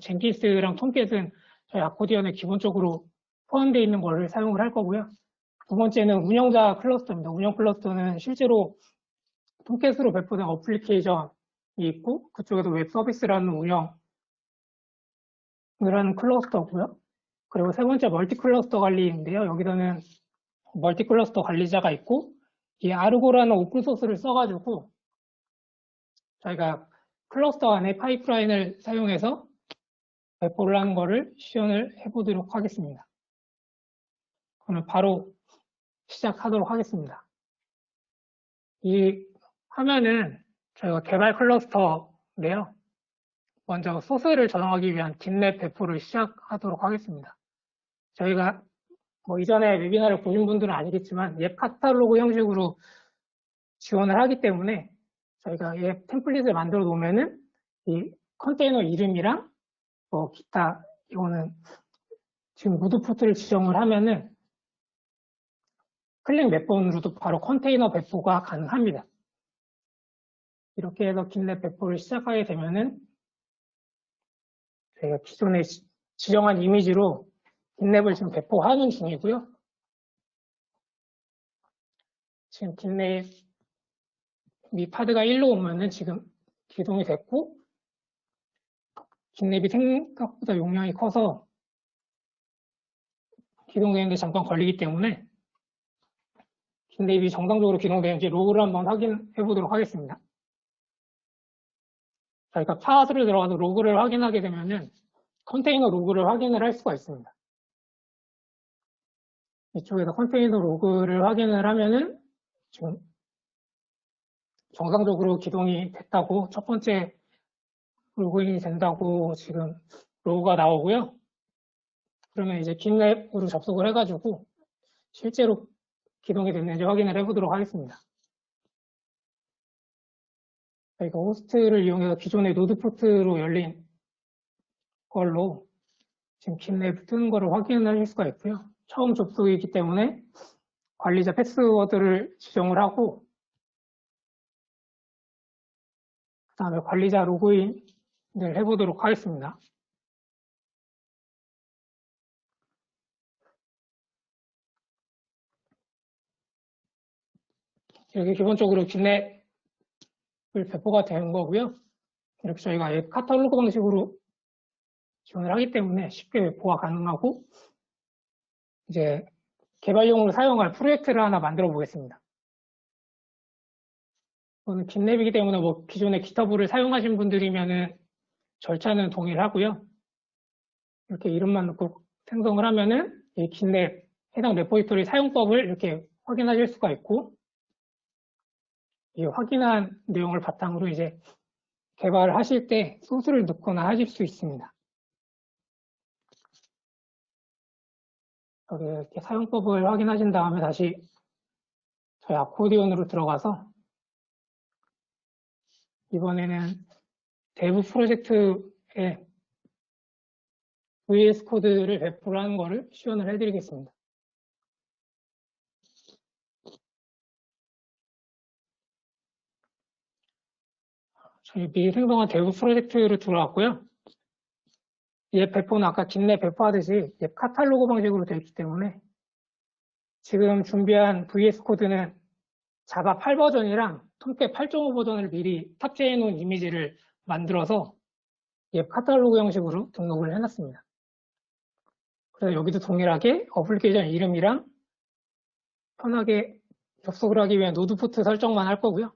젠킨스랑 톰캣은 저희 아코디언에 기본적으로 포함되어 있는 거를 사용을 할 거고요. 두 번째는 운영자 클러스터입니다. 운영 클러스터는 실제로 톰캣으로 배포된 어플리케이션이 있고 그쪽에도 웹 서비스라는 운영을 하는 클러스터고요. 그리고 세 번째 멀티 클러스터 관리인데요. 여기서는 멀티 클러스터 관리자가 있고 이 아르고라는 오픈소스를 써가지고 저희가 클러스터 안에 파이프라인을 사용해서 배포를 하는 거를 시연을 해보도록 하겠습니다. 그러면 바로 시작하도록 하겠습니다. 이 화면은 저희가 개발 클러스터인데요. 먼저 소스를 저장하기 위한 깃랩 배포를 시작하도록 하겠습니다. 저희가 이전에 웨비나를 보신 분들은 아니겠지만 앱 카탈로그 형식으로 지원을 하기 때문에 저희가 앱 템플릿을 만들어 놓으면은 이 컨테이너 이름이랑 기타 이거는 지금 무드포트를 지정을 하면은 클릭 몇 번으로도 바로 컨테이너 배포가 가능합니다. 이렇게 해서 깃랩 배포를 시작하게 되면은 저희가 기존에 지정한 이미지로 깃랩을 지금 배포하는 중이고요. 지금 깃랩 파드가 1로 오면은 지금 기동이 됐고 깃랩이 생각보다 용량이 커서 기동되는데 잠깐 걸리기 때문에 깃랩이 정상적으로 기동되는지 로그를 한번 확인해 보도록 하겠습니다. 저희가 파드를 들어가서 로그를 확인하게 되면은 컨테이너 로그를 확인을 할 수가 있습니다. 이쪽에서 컨테이너 로그를 확인을 하면은 지금 정상적으로 기동이 됐다고 첫 번째 로그인이 된다고 지금 로그가 나오고요. 그러면 이제 깃랩으로 접속을 해가지고 실제로 기동이 됐는지 확인을 해보도록 하겠습니다. 저희가 호스트를 이용해서 기존의 노드포트로 열린 걸로 지금 깃랩 뜨는 거를 확인할 수가 있고요. 처음 접속이기 때문에 관리자 패스워드를 지정을 하고 그 다음에 관리자 로그인을 해보도록 하겠습니다. 여기 기본적으로 깃랩 배포가 되는 거고요. 이렇게 저희가 앱 카탈로그 방식으로 지원을 하기 때문에 쉽게 배포가 가능하고, 이제 개발용으로 사용할 프로젝트를 하나 만들어 보겠습니다. 이거는 깃랩이기 때문에 뭐 기존에 기터브를 사용하신 분들이면은 절차는 동일하고요. 이렇게 이름만 넣고 생성을 하면은 이 깃랩 해당 레포지토리 사용법을 이렇게 확인하실 수가 있고, 이 확인한 내용을 바탕으로 이제 개발을 하실 때 소스를 넣거나 하실 수 있습니다. 여기 이렇게 사용법을 확인하신 다음에 다시 저희 아코디온으로 들어가서 이번에는 대부 프로젝트에 VS 코드를 배포를 하는 거를 시연을 해드리겠습니다. 저희 미리 생성한 대부 프로젝트로 들어왔고요. 앱 배포는 아까 깃랩 배포하듯이 앱 카탈로그 방식으로 되어 있기 때문에 지금 준비한 VS 코드는 자바 8 버전이랑 톰캣 8.5 버전을 미리 탑재해 놓은 이미지를 만들어서 앱 카탈로그 형식으로 등록을 해놨습니다. 그래서 여기도 동일하게 어플리케이션 이름이랑 편하게 접속을 하기 위한 노드 포트 설정만 할 거고요.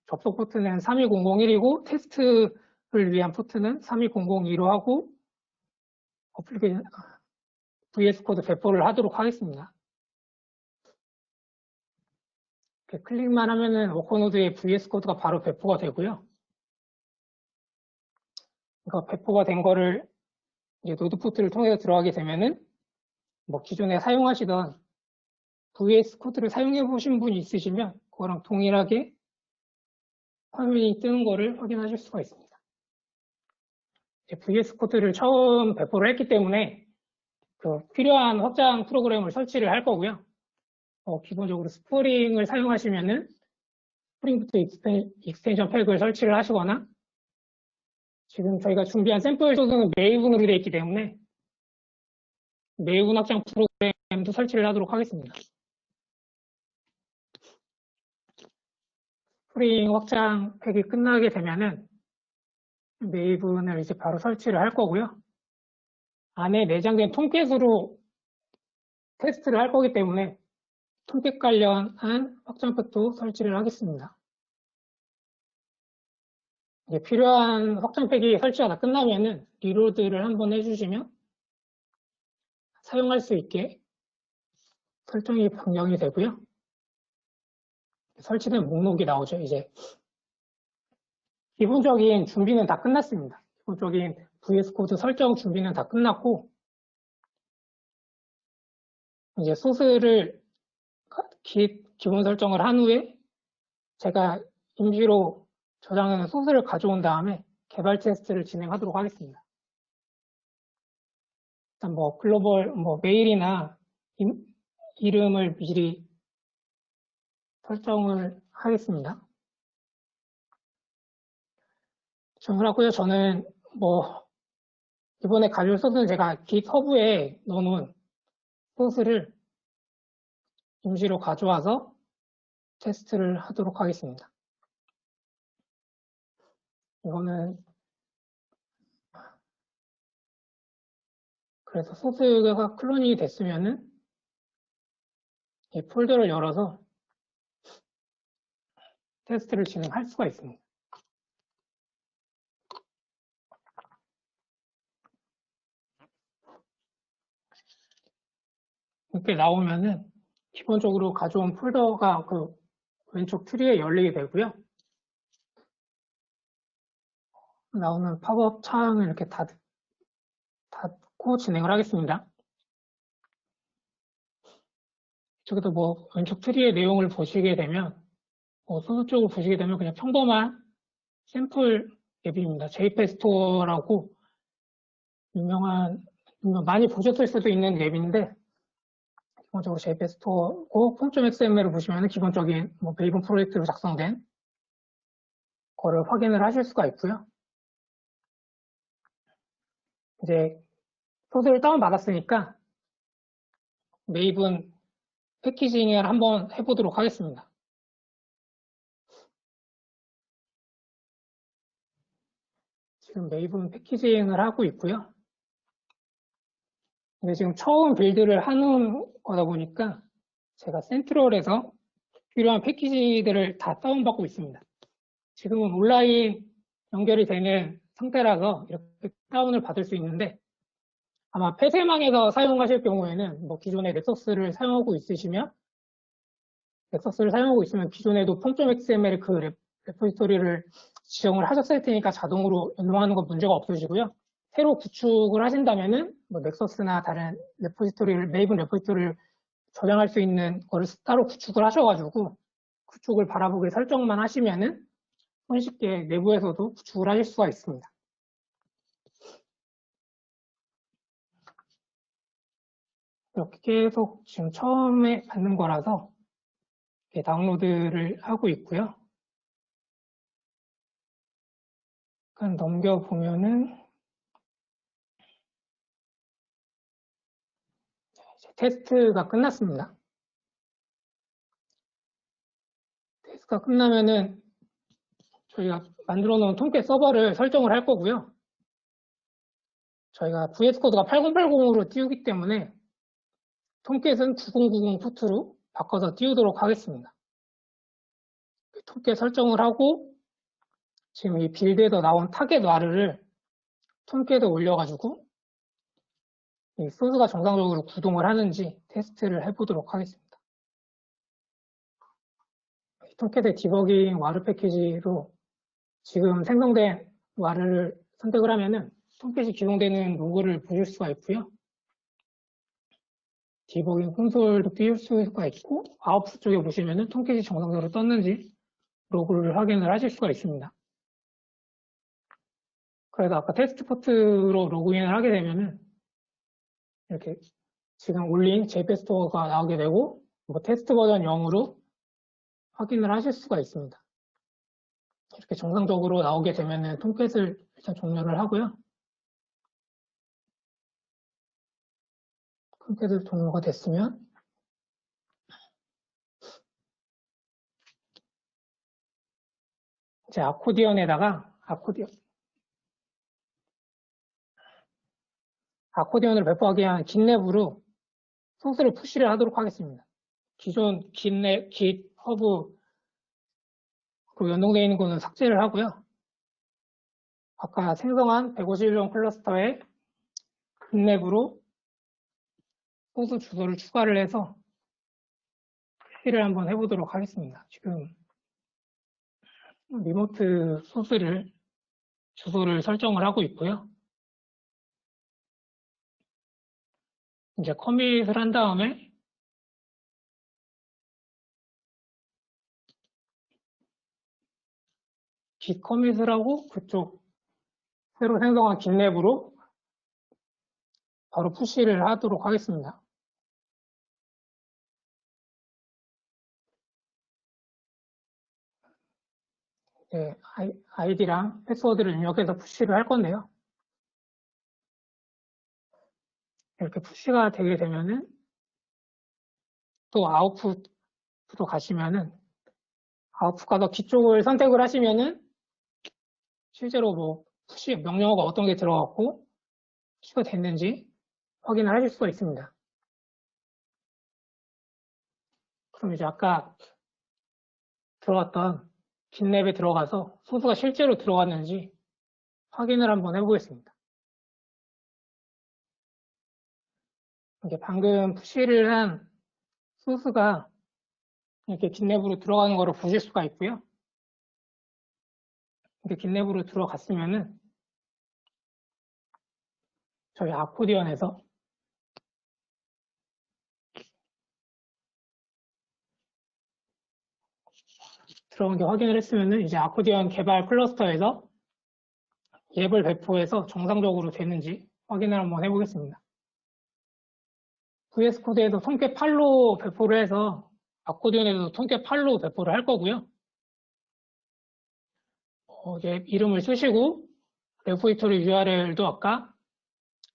접속 포트는 32001이고 테스트를 위한 포트는 32002로 하고 어플리케이션 VS 코드 배포를 하도록 하겠습니다. 이렇게 클릭만 하면은 워커노드에 VS 코드가 바로 배포가 되고요. 그러니까 배포가 된 거를 이제 노드 포트를 통해서 들어가게 되면은 뭐 기존에 사용하시던 VS 코드를 사용해 보신 분이 있으시면 그거랑 동일하게 화면이 뜨는 거를 확인하실 수가 있습니다. 이제 VS 코드를 처음 배포를 했기 때문에 그 필요한 확장 프로그램을 설치를 할 거고요. 기본적으로 스프링을 사용하시면은 스프링부터 익스텐션 팩을 설치를 하시거나 지금 저희가 준비한 샘플 소스는 메이븐으로 되어 있기 때문에 메이븐 확장 프로그램도 설치를 하도록 하겠습니다. 스프링 확장 팩이 끝나게 되면은 메이븐을 이제 바로 설치를 할 거고요. 안에 내장된 톰캣으로 테스트를 할 거기 때문에 톰캣 관련한 확장팩도 설치를 하겠습니다. 이제 필요한 확장팩이 설치가 다 끝나면은 리로드를 한번 해주시면 사용할 수 있게 설정이 변경이 되고요. 설치된 목록이 나오죠. 이제 기본적인 준비는 다 끝났습니다. 기본적인 VS 코드 설정 준비는 다 끝났고 이제 소스를 기본 설정을 한 후에 제가 임시로 저장하는 소스를 가져온 다음에 개발 테스트를 진행하도록 하겠습니다. 일단 뭐 글로벌 메일이나 이름을 미리 설정을 하겠습니다. 설정을 하고요. 저는 이번에 가져올 소스는 제가 깃허브에 넣어놓은 소스를 임시로 가져와서 테스트를 하도록 하겠습니다. 이거는 그래서 소스가 클론이 됐으면은 이 폴더를 열어서 테스트를 진행할 수가 있습니다. 이렇게 나오면은 기본적으로 가져온 폴더가 그 왼쪽 트리에 열리게 되고요. 나오는 팝업 창을 이렇게 닫고 진행을 하겠습니다. 이쪽에도 왼쪽 트리의 내용을 보시게 되면 소스 쪽을 보시게 되면 그냥 평범한 샘플 앱입니다. JPEG 스토어라고 많이 보셨을 수도 있는 앱인데 기본적으로 JPEG 스토어고 폼.xml을 보시면 기본적인 메이븐 프로젝트로 작성된 거를 확인을 하실 수가 있고요. 이제 소스를 다운받았으니까 메이븐 패키징을 한번 해보도록 하겠습니다. 지금 메이븐 패키징을 하고 있고요. 근데 지금 처음 빌드를 하는 거다 보니까 제가 센트럴에서 필요한 패키지들을 다 다운받고 있습니다. 지금은 온라인 연결이 되는 상태라서 이렇게 다운을 받을 수 있는데 아마 폐쇄망에서 사용하실 경우에는 뭐 기존의 넥서스를 사용하고 있으면 기존에도 폼.xml 그 레포지토리를 지정을 하셨을 테니까 자동으로 연동하는 건 문제가 없으시고요. 새로 구축을 하신다면은 뭐 넥서스나 다른 레포지토리를 메이븐 레포지토리를 저장할 수 있는 거를 따로 구축을 하셔가지고 그쪽을 바라보게 설정만 하시면은 손쉽게 내부에서도 구축을 하실 수가 있습니다. 이렇게 계속 지금 처음에 받는 거라서 이렇게 다운로드를 하고 있고요. 약간 넘겨보면은 이제 테스트가 끝났습니다. 테스트가 끝나면은 저희가 만들어 놓은 톰캣 서버를 설정을 할 거고요. 저희가 VS 코드가 8080으로 띄우기 때문에 톰캣은 9090 포트로 바꿔서 띄우도록 하겠습니다. 톰캣 설정을 하고 지금 이 빌드에서 나온 타겟 와르를 톰캣에 올려가지고 이 소스가 정상적으로 구동을 하는지 테스트를 해보도록 하겠습니다. 톰캣의 디버깅 와르 패키지로 지금 생성된 와르를 선택을 하면은 톰캣이 기동되는 로그를 보실 수가 있고요. 디버깅 콘솔도 띄울 수가 있고 아웃풋 쪽에 보시면은 톰캣이 정상적으로 떴는지 로그를 확인을 하실 수가 있습니다. 그래서 아까 테스트 포트로 로그인을 하게 되면은 이렇게 지금 올린 JP 스토어가 나오게 되고 뭐 테스트 버전 0으로 확인을 하실 수가 있습니다. 이렇게 정상적으로 나오게 되면은 톰캣을 일단 종료를 하고요. 톰캣을 종료가 됐으면 이제 아코디언에다가 아코디언을 배포하기 위한 깃랩으로 소스를 푸시를 하도록 하겠습니다. 기존 깃랩, 깃허브로 연동되어 있는 거는 삭제를 하고요. 아까 생성한 151종 클러스터에 깃랩으로 소스 주소를 추가를 해서 푸시를 한번 해보도록 하겠습니다. 지금 리모트 소스를 주소를 설정을 하고 있고요. 이제 커밋을 한 다음에 git 커밋을 하고 그쪽 새로 생성한 깃랩으로 바로 푸시를 하도록 하겠습니다. 네, 아이디랑 패스워드를 입력해서 푸시를 할 건데요. 이렇게 푸시가 되게 되면은 또 아웃풋으로 가시면은 아웃풋 가서 기쪽을 선택을 하시면은 실제로 뭐 푸시 명령어가 어떤 게 들어갔고 푸시가 됐는지 확인을 하실 수가 있습니다. 그럼 이제 아까 들어갔던 깃랩에 들어가서 소스가 실제로 들어갔는지 확인을 한번 해보겠습니다. 이게 방금 푸시를 한 소스가 이렇게 깃랩으로 들어가는 거를 보실 수가 있고요. 이렇게 깃랩으로 들어갔으면은 저희 아코디언에서 들어온 게 확인을 했으면은 이제 아코디언 개발 클러스터에서 앱을 배포해서 정상적으로 되는지 확인을 한번 해보겠습니다. VS 코드에도 톰캣 8로 배포를 해서 아코디언에도 톰캣 8로 배포를 할 거고요. 앱 이름을 쓰시고 레포지토리 URL도 아까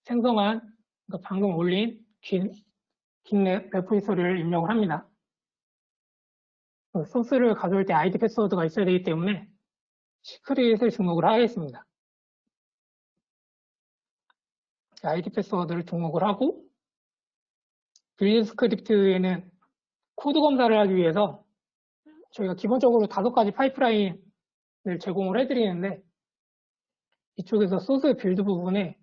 생성한 그러니까 방금 올린 깃랩 레포지토리를 입력을 합니다. 소스를 가져올 때 아이디 패스워드가 있어야 되기 때문에 시크릿을 등록을 하겠습니다. ID 패스워드를 등록을 하고 빌드 스크립트에는 코드 검사를 하기 위해서 저희가 기본적으로 5가지 파이프라인을 제공을 해드리는데 이쪽에서 소스 빌드 부분에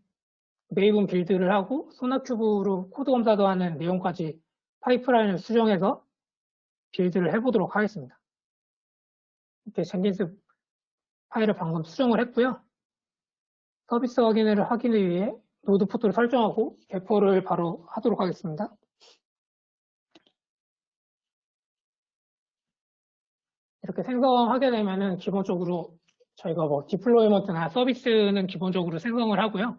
메이븐 빌드를 하고 소나큐브로 코드 검사도 하는 내용까지 파이프라인을 수정해서 빌드를 해보도록 하겠습니다. 이렇게 젠킨스 파일을 방금 수정을 했고요. 서비스 확인을 하기 위해 노드 포트를 설정하고 배포를 바로 하도록 하겠습니다. 이렇게 생성하게 되면은 기본적으로 저희가 뭐 디플로이먼트나 서비스는 기본적으로 생성을 하고요.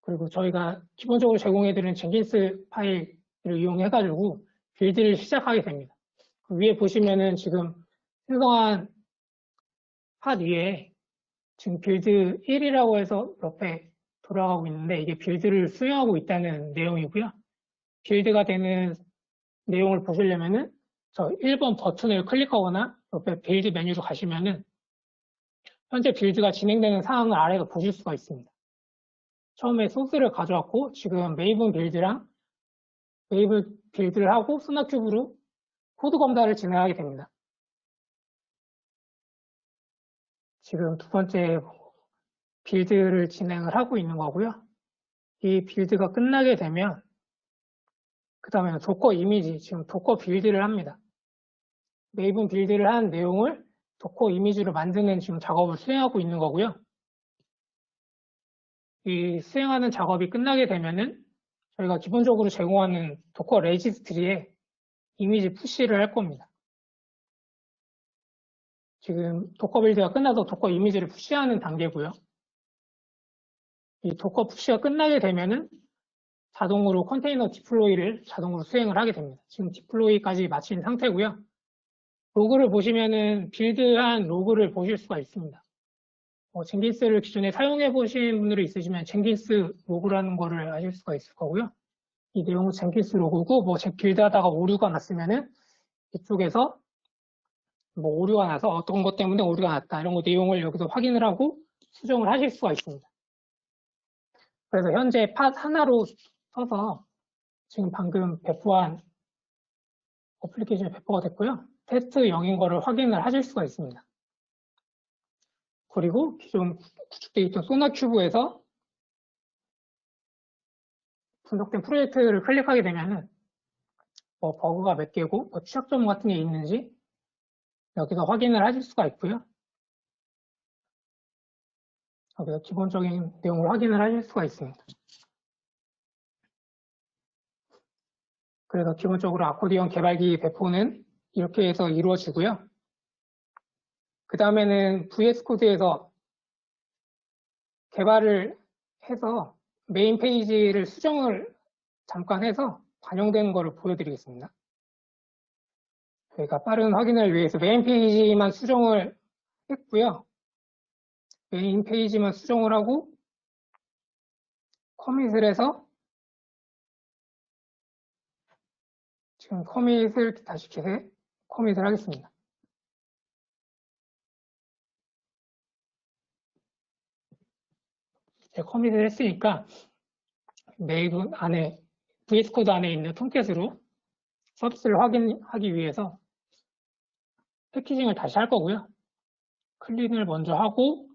그리고 저희가 기본적으로 제공해드리는 젠킨스 파일을 이용해가지고 빌드를 시작하게 됩니다. 그 위에 보시면은 지금 생성한 팟 위에 지금 빌드 1이라고 해서 옆에 돌아가고 있는데 이게 빌드를 수행하고 있다는 내용이고요. 빌드가 되는 내용을 보시려면은 저 1번 버튼을 클릭하거나 옆에 빌드 메뉴로 가시면은 현재 빌드가 진행되는 상황을 아래에서 보실 수가 있습니다. 처음에 소스를 가져왔고 지금 메이븐 빌드랑 메이븐 빌드를 하고 소나큐브로 코드 검사를 진행하게 됩니다. 지금 두 번째 빌드를 진행을 하고 있는 거고요. 이 빌드가 끝나게 되면 그 다음에는 도커 이미지, 지금 도커 빌드를 합니다. 메이븐 빌드를 한 내용을 도커 이미지로 만드는 지금 작업을 수행하고 있는 거고요. 이 수행하는 작업이 끝나게 되면은 저희가 기본적으로 제공하는 도커 레지스트리에 이미지 푸시를 할 겁니다. 지금 도커 빌드가 끝나서 도커 이미지를 푸시하는 단계고요. 이 도커 푸시가 끝나게 되면은 자동으로 컨테이너 디플로이를 자동으로 수행을 하게 됩니다. 지금 디플로이까지 마친 상태고요. 로그를 보시면은 빌드한 로그를 보실 수가 있습니다. 젠킨스를 기존에 사용해 보신 분들이 있으시면 젠킨스 로그라는 거를 아실 수가 있을 거고요. 이 내용은 젠킨스 로그고 빌드하다가 오류가 났으면은 이쪽에서 오류가 나서 어떤 것 때문에 오류가 났다 이런 거 내용을 여기서 확인을 하고 수정을 하실 수가 있습니다. 그래서 현재 팟 하나로 써서 지금 방금 배포한 어플리케이션이 배포가 됐고요. 테스트 0인 거를 확인을 하실 수가 있습니다. 그리고 기존 구축되어 있던 소나큐브에서 분석된 프로젝트를 클릭하게 되면은 버그가 몇 개고 취약점 같은 게 있는지 여기서 확인을 하실 수가 있고요. 여기서 기본적인 내용을 확인을 하실 수가 있습니다. 그래서 기본적으로 아코디언 개발기 배포는 이렇게 해서 이루어지고요. 그 다음에는 VS 코드에서 개발을 해서 메인 페이지를 수정을 잠깐 해서 반영되는 것을 보여드리겠습니다. 저희가 빠른 확인을 위해서 메인 페이지만 수정을 했고요. 메인 페이지만 수정을 하고 커밋을 해서 지금 커밋을 다시 커밋을 하겠습니다. 커밋을 했으니까 메이븐 안에 VS 코드 안에 있는 톰캣으로 서비스를 확인하기 위해서 패키징을 다시 할 거고요. 클린을 먼저 하고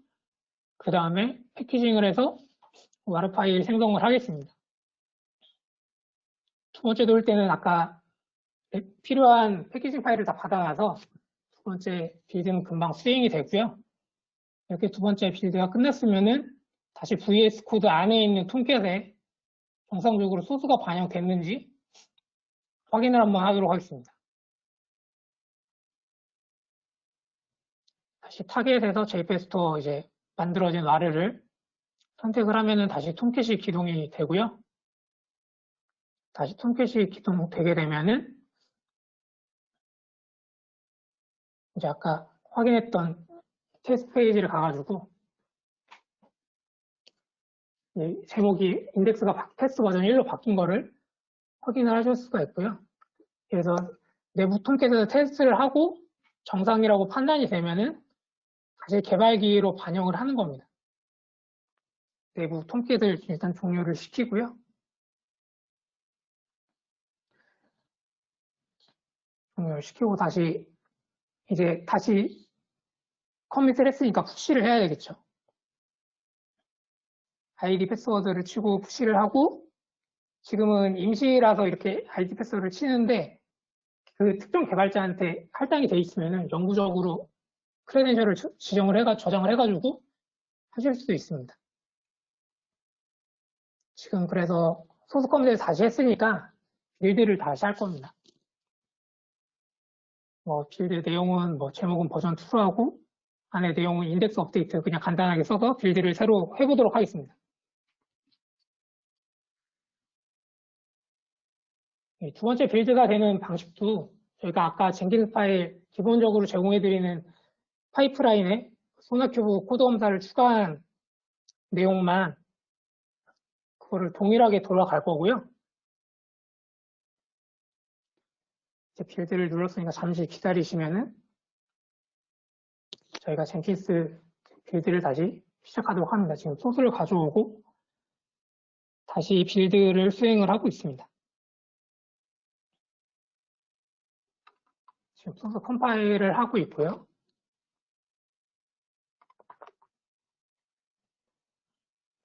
그 다음에 패키징을 해서 와르 파일 생성을 하겠습니다. 두 번째 돌 때는 아까 필요한 패키징 파일을 다 받아놔서 두 번째 빌드는 금방 수행이 되고요. 이렇게 두 번째 빌드가 끝났으면은 다시 VS 코드 안에 있는 톰캣에 정상적으로 소스가 반영됐는지 확인을 한번 하도록 하겠습니다. 다시 타겟에서 JPEG 스토어 이제 만들어진 와르를 선택을 하면은 다시 톰캣이 기동이 되고요. 다시 톰캣이 기동되게 되면은 이제 아까 확인했던 테스트 페이지를 가가지고 제목이 인덱스가 테스트 버전 1로 바뀐 거를 확인을 하실 수가 있고요. 그래서 내부 톰캣에서 테스트를 하고 정상이라고 판단이 되면은 다시 개발기로 반영을 하는 겁니다. 내부 톰캣을 일단 종료를 시키고요. 종료를 시키고 다시 커밋을 했으니까 푸시를 해야 되겠죠. 아이디 패스워드를 치고 푸시를 하고, 지금은 임시라서 이렇게 아이디 패스워드를 치는데 그 특정 개발자한테 할당이 돼 있으면은 영구적으로 크레덴셜을 저장을 해가지고 하실 수도 있습니다. 지금 그래서 소스 커밋을 다시 했으니까 빌드를 다시 할 겁니다. 빌드 내용은 제목은 버전 2로 하고 안에 내용은 인덱스 업데이트 그냥 간단하게 써서 빌드를 새로 해보도록 하겠습니다. 두 번째 빌드가 되는 방식도 저희가 아까 젠킨스 파일 기본적으로 제공해드리는 파이프라인에 소나큐브 코드 검사를 추가한 내용만 그거를 동일하게 돌아갈 거고요. 이제 빌드를 눌렀으니까 잠시 기다리시면은 저희가 젠킨스 빌드를 다시 시작하도록 합니다. 지금 소스를 가져오고 다시 빌드를 수행을 하고 있습니다. 지금 소스 컴파일을 하고 있고요.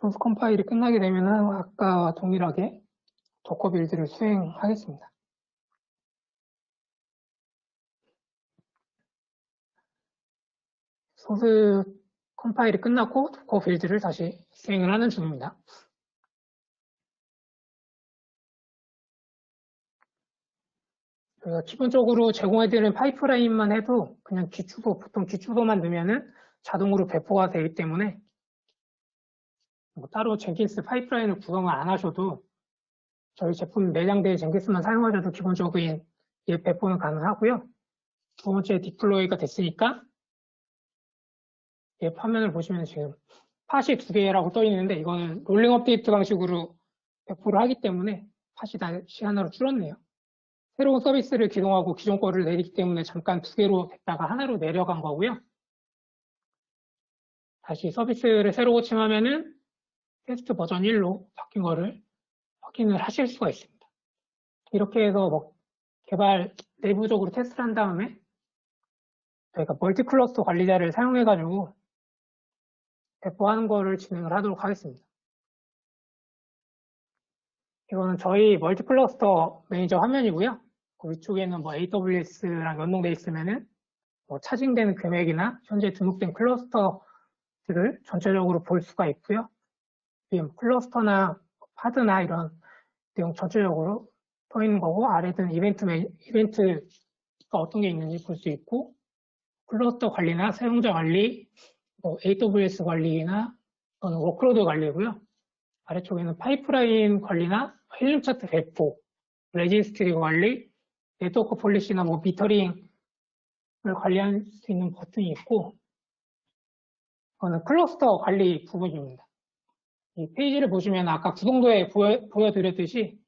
소스 컴파일이 끝나게 되면 아까와 동일하게 도커 빌드를 수행하겠습니다. 소스 컴파일이 끝났고 도커 빌드를 다시 수행을 하는 중입니다. 저희가 기본적으로 제공해드리는 파이프라인만 해도 그냥 보통 기초도만 넣으면은 자동으로 배포가 되기 때문에 따로 젠킨스 파이프라인을 구성을 안 하셔도 저희 제품 내장된 젠킨스만 사용하셔도 기본적인 배포는 가능하고요. 두 번째 디플로이가 됐으니까 화면을 보시면 지금 팟이 2개라고 떠 있는데 이거는 롤링 업데이트 방식으로 배포를 하기 때문에 팟이 다시 하나로 줄었네요. 새로운 서비스를 기동하고 기존 거를 내리기 때문에 잠깐 2개로 됐다가 하나로 내려간 거고요. 다시 서비스를 새로 고침하면은 테스트 버전 1로 바뀐 거를 확인을 하실 수가 있습니다. 이렇게 해서 개발 내부적으로 테스트를 한 다음에 저희가 멀티 클러스터 관리자를 사용해가지고 배포하는 거를 진행을 하도록 하겠습니다. 이거는 저희 멀티 클러스터 매니저 화면이고요. 그 위쪽에는 AWS랑 연동되어 있으면은 차징되는 금액이나 현재 등록된 클러스터들을 전체적으로 볼 수가 있고요. 클러스터나 파드나 이런 내용 전체적으로 떠 있는 거고, 아래는 이벤트가 어떤 게 있는지 볼 수 있고, 클러스터 관리나 사용자 관리, AWS 관리나 워크로드 관리고요. 아래쪽에는 파이프라인 관리나 헬륨 차트 배포, 레지스트리 관리, 네트워크 폴리시나 미터링을 관리할 수 있는 버튼이 있고, 이거는 클러스터 관리 부분입니다. 이 페이지를 보시면 아까 구성도에 보여드렸듯이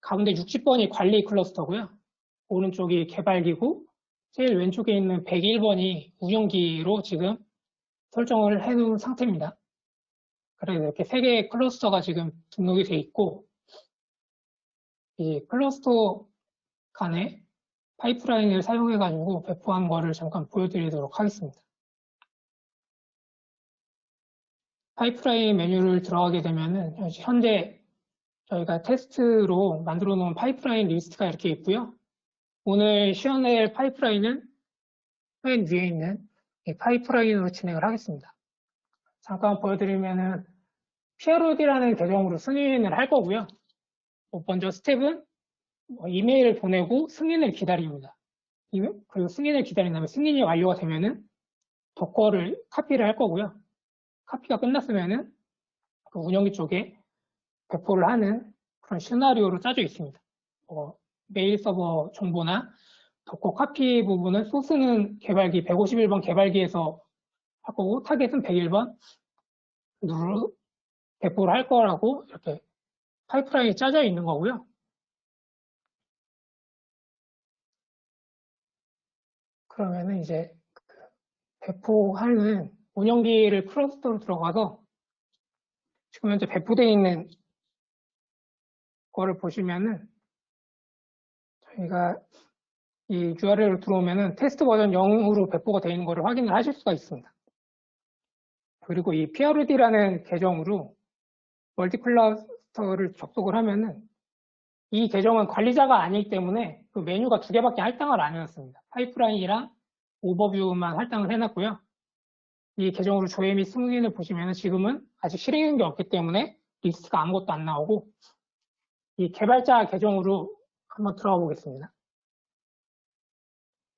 가운데 60번이 관리 클러스터고요. 오른쪽이 개발기고 제일 왼쪽에 있는 101번이 운영기로 지금 설정을 해놓은 상태입니다. 그래서 이렇게 3개의 클러스터가 지금 등록이 돼 있고 이 클러스터 간에 파이프라인을 사용해가지고 배포한 거를 잠깐 보여드리도록 하겠습니다. 파이프라인 메뉴를 들어가게 되면은 현재 저희가 테스트로 만들어 놓은 파이프라인 리스트가 이렇게 있고요. 오늘 시연할 파이프라인은 맨 위에 있는 이 파이프라인으로 진행을 하겠습니다. 잠깐 보여드리면은 PROD라는 계정으로 승인을 할 거고요. 먼저 스텝은 이메일을 보내고 승인을 기다립니다. 그리고 승인을 기다린 다음에 승인이 완료가 되면은 도커를 카피를 할 거고요. 카피가 끝났으면은 그 운영기 쪽에 배포를 하는 그런 시나리오로 짜져 있습니다. 메일 서버 정보나 도커 카피 부분은 소스는 개발기 151번 개발기에서 할 거고 타겟은 101번 누르 배포를 할 거라고 이렇게 파이프라인이 짜져 있는 거고요. 그러면은 이제 배포하는 운영기를 클러스터로 들어가서 지금 현재 배포되어 있는 거를 보시면은 저희가 이 URL로 들어오면은 테스트 버전 0으로 배포가 되어 있는 거를 확인을 하실 수가 있습니다. 그리고 이 PRD라는 계정으로 멀티클러스터를 접속을 하면은 이 계정은 관리자가 아니기 때문에 그 메뉴가 2개밖에 할당을 안 해놨습니다. 파이프라인이랑 오버뷰만 할당을 해놨고요. 이 계정으로 조회 및 승인을 보시면 지금은 아직 실행한 게 없기 때문에 리스트가 아무것도 안 나오고 이 개발자 계정으로 한번 들어가 보겠습니다.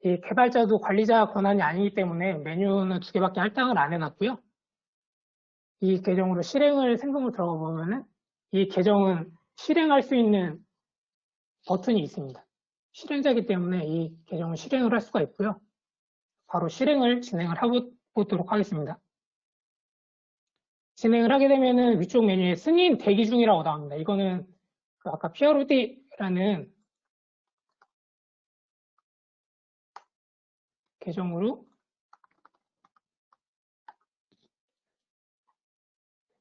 이 개발자도 관리자 권한이 아니기 때문에 메뉴는 2개밖에 할당을 안 해놨고요. 이 계정으로 실행을 생성을 들어가 보면은 이 계정은 실행할 수 있는 버튼이 있습니다. 실행자이기 때문에 이 계정을 실행을 할 수가 있고요. 바로 실행을 진행을 해보도록 하겠습니다. 진행을 하게 되면은 위쪽 메뉴에 승인 대기 중이라고 나옵니다. 이거는 그 아까 PROD라는 계정으로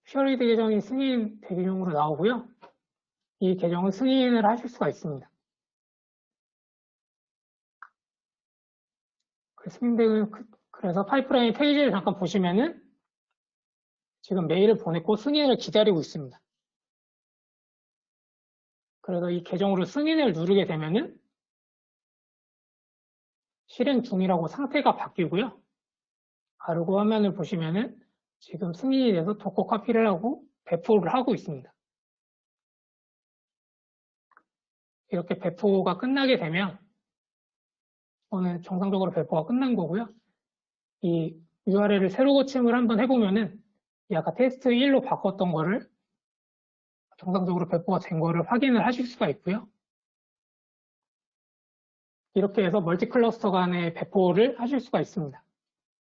PROD 계정이 승인 대기 중으로 나오고요. 이 계정은 승인을 하실 수가 있습니다. 그래서 파이프라인 페이지를 잠깐 보시면은 지금 메일을 보냈고 승인을 기다리고 있습니다. 그래서 이 계정으로 승인을 누르게 되면은 실행 중이라고 상태가 바뀌고요. 바르고 화면을 보시면은 지금 승인이 돼서 도커 카피를 하고 배포를 하고 있습니다. 이렇게 배포가 끝나게 되면 오늘 정상적으로 배포가 끝난 거고요. 이 URL을 새로 고침을 한번 해보면은 아까 테스트 1로 바꿨던 거를 정상적으로 배포가 된 거를 확인을 하실 수가 있고요. 이렇게 해서 멀티 클러스터 간의 배포를 하실 수가 있습니다.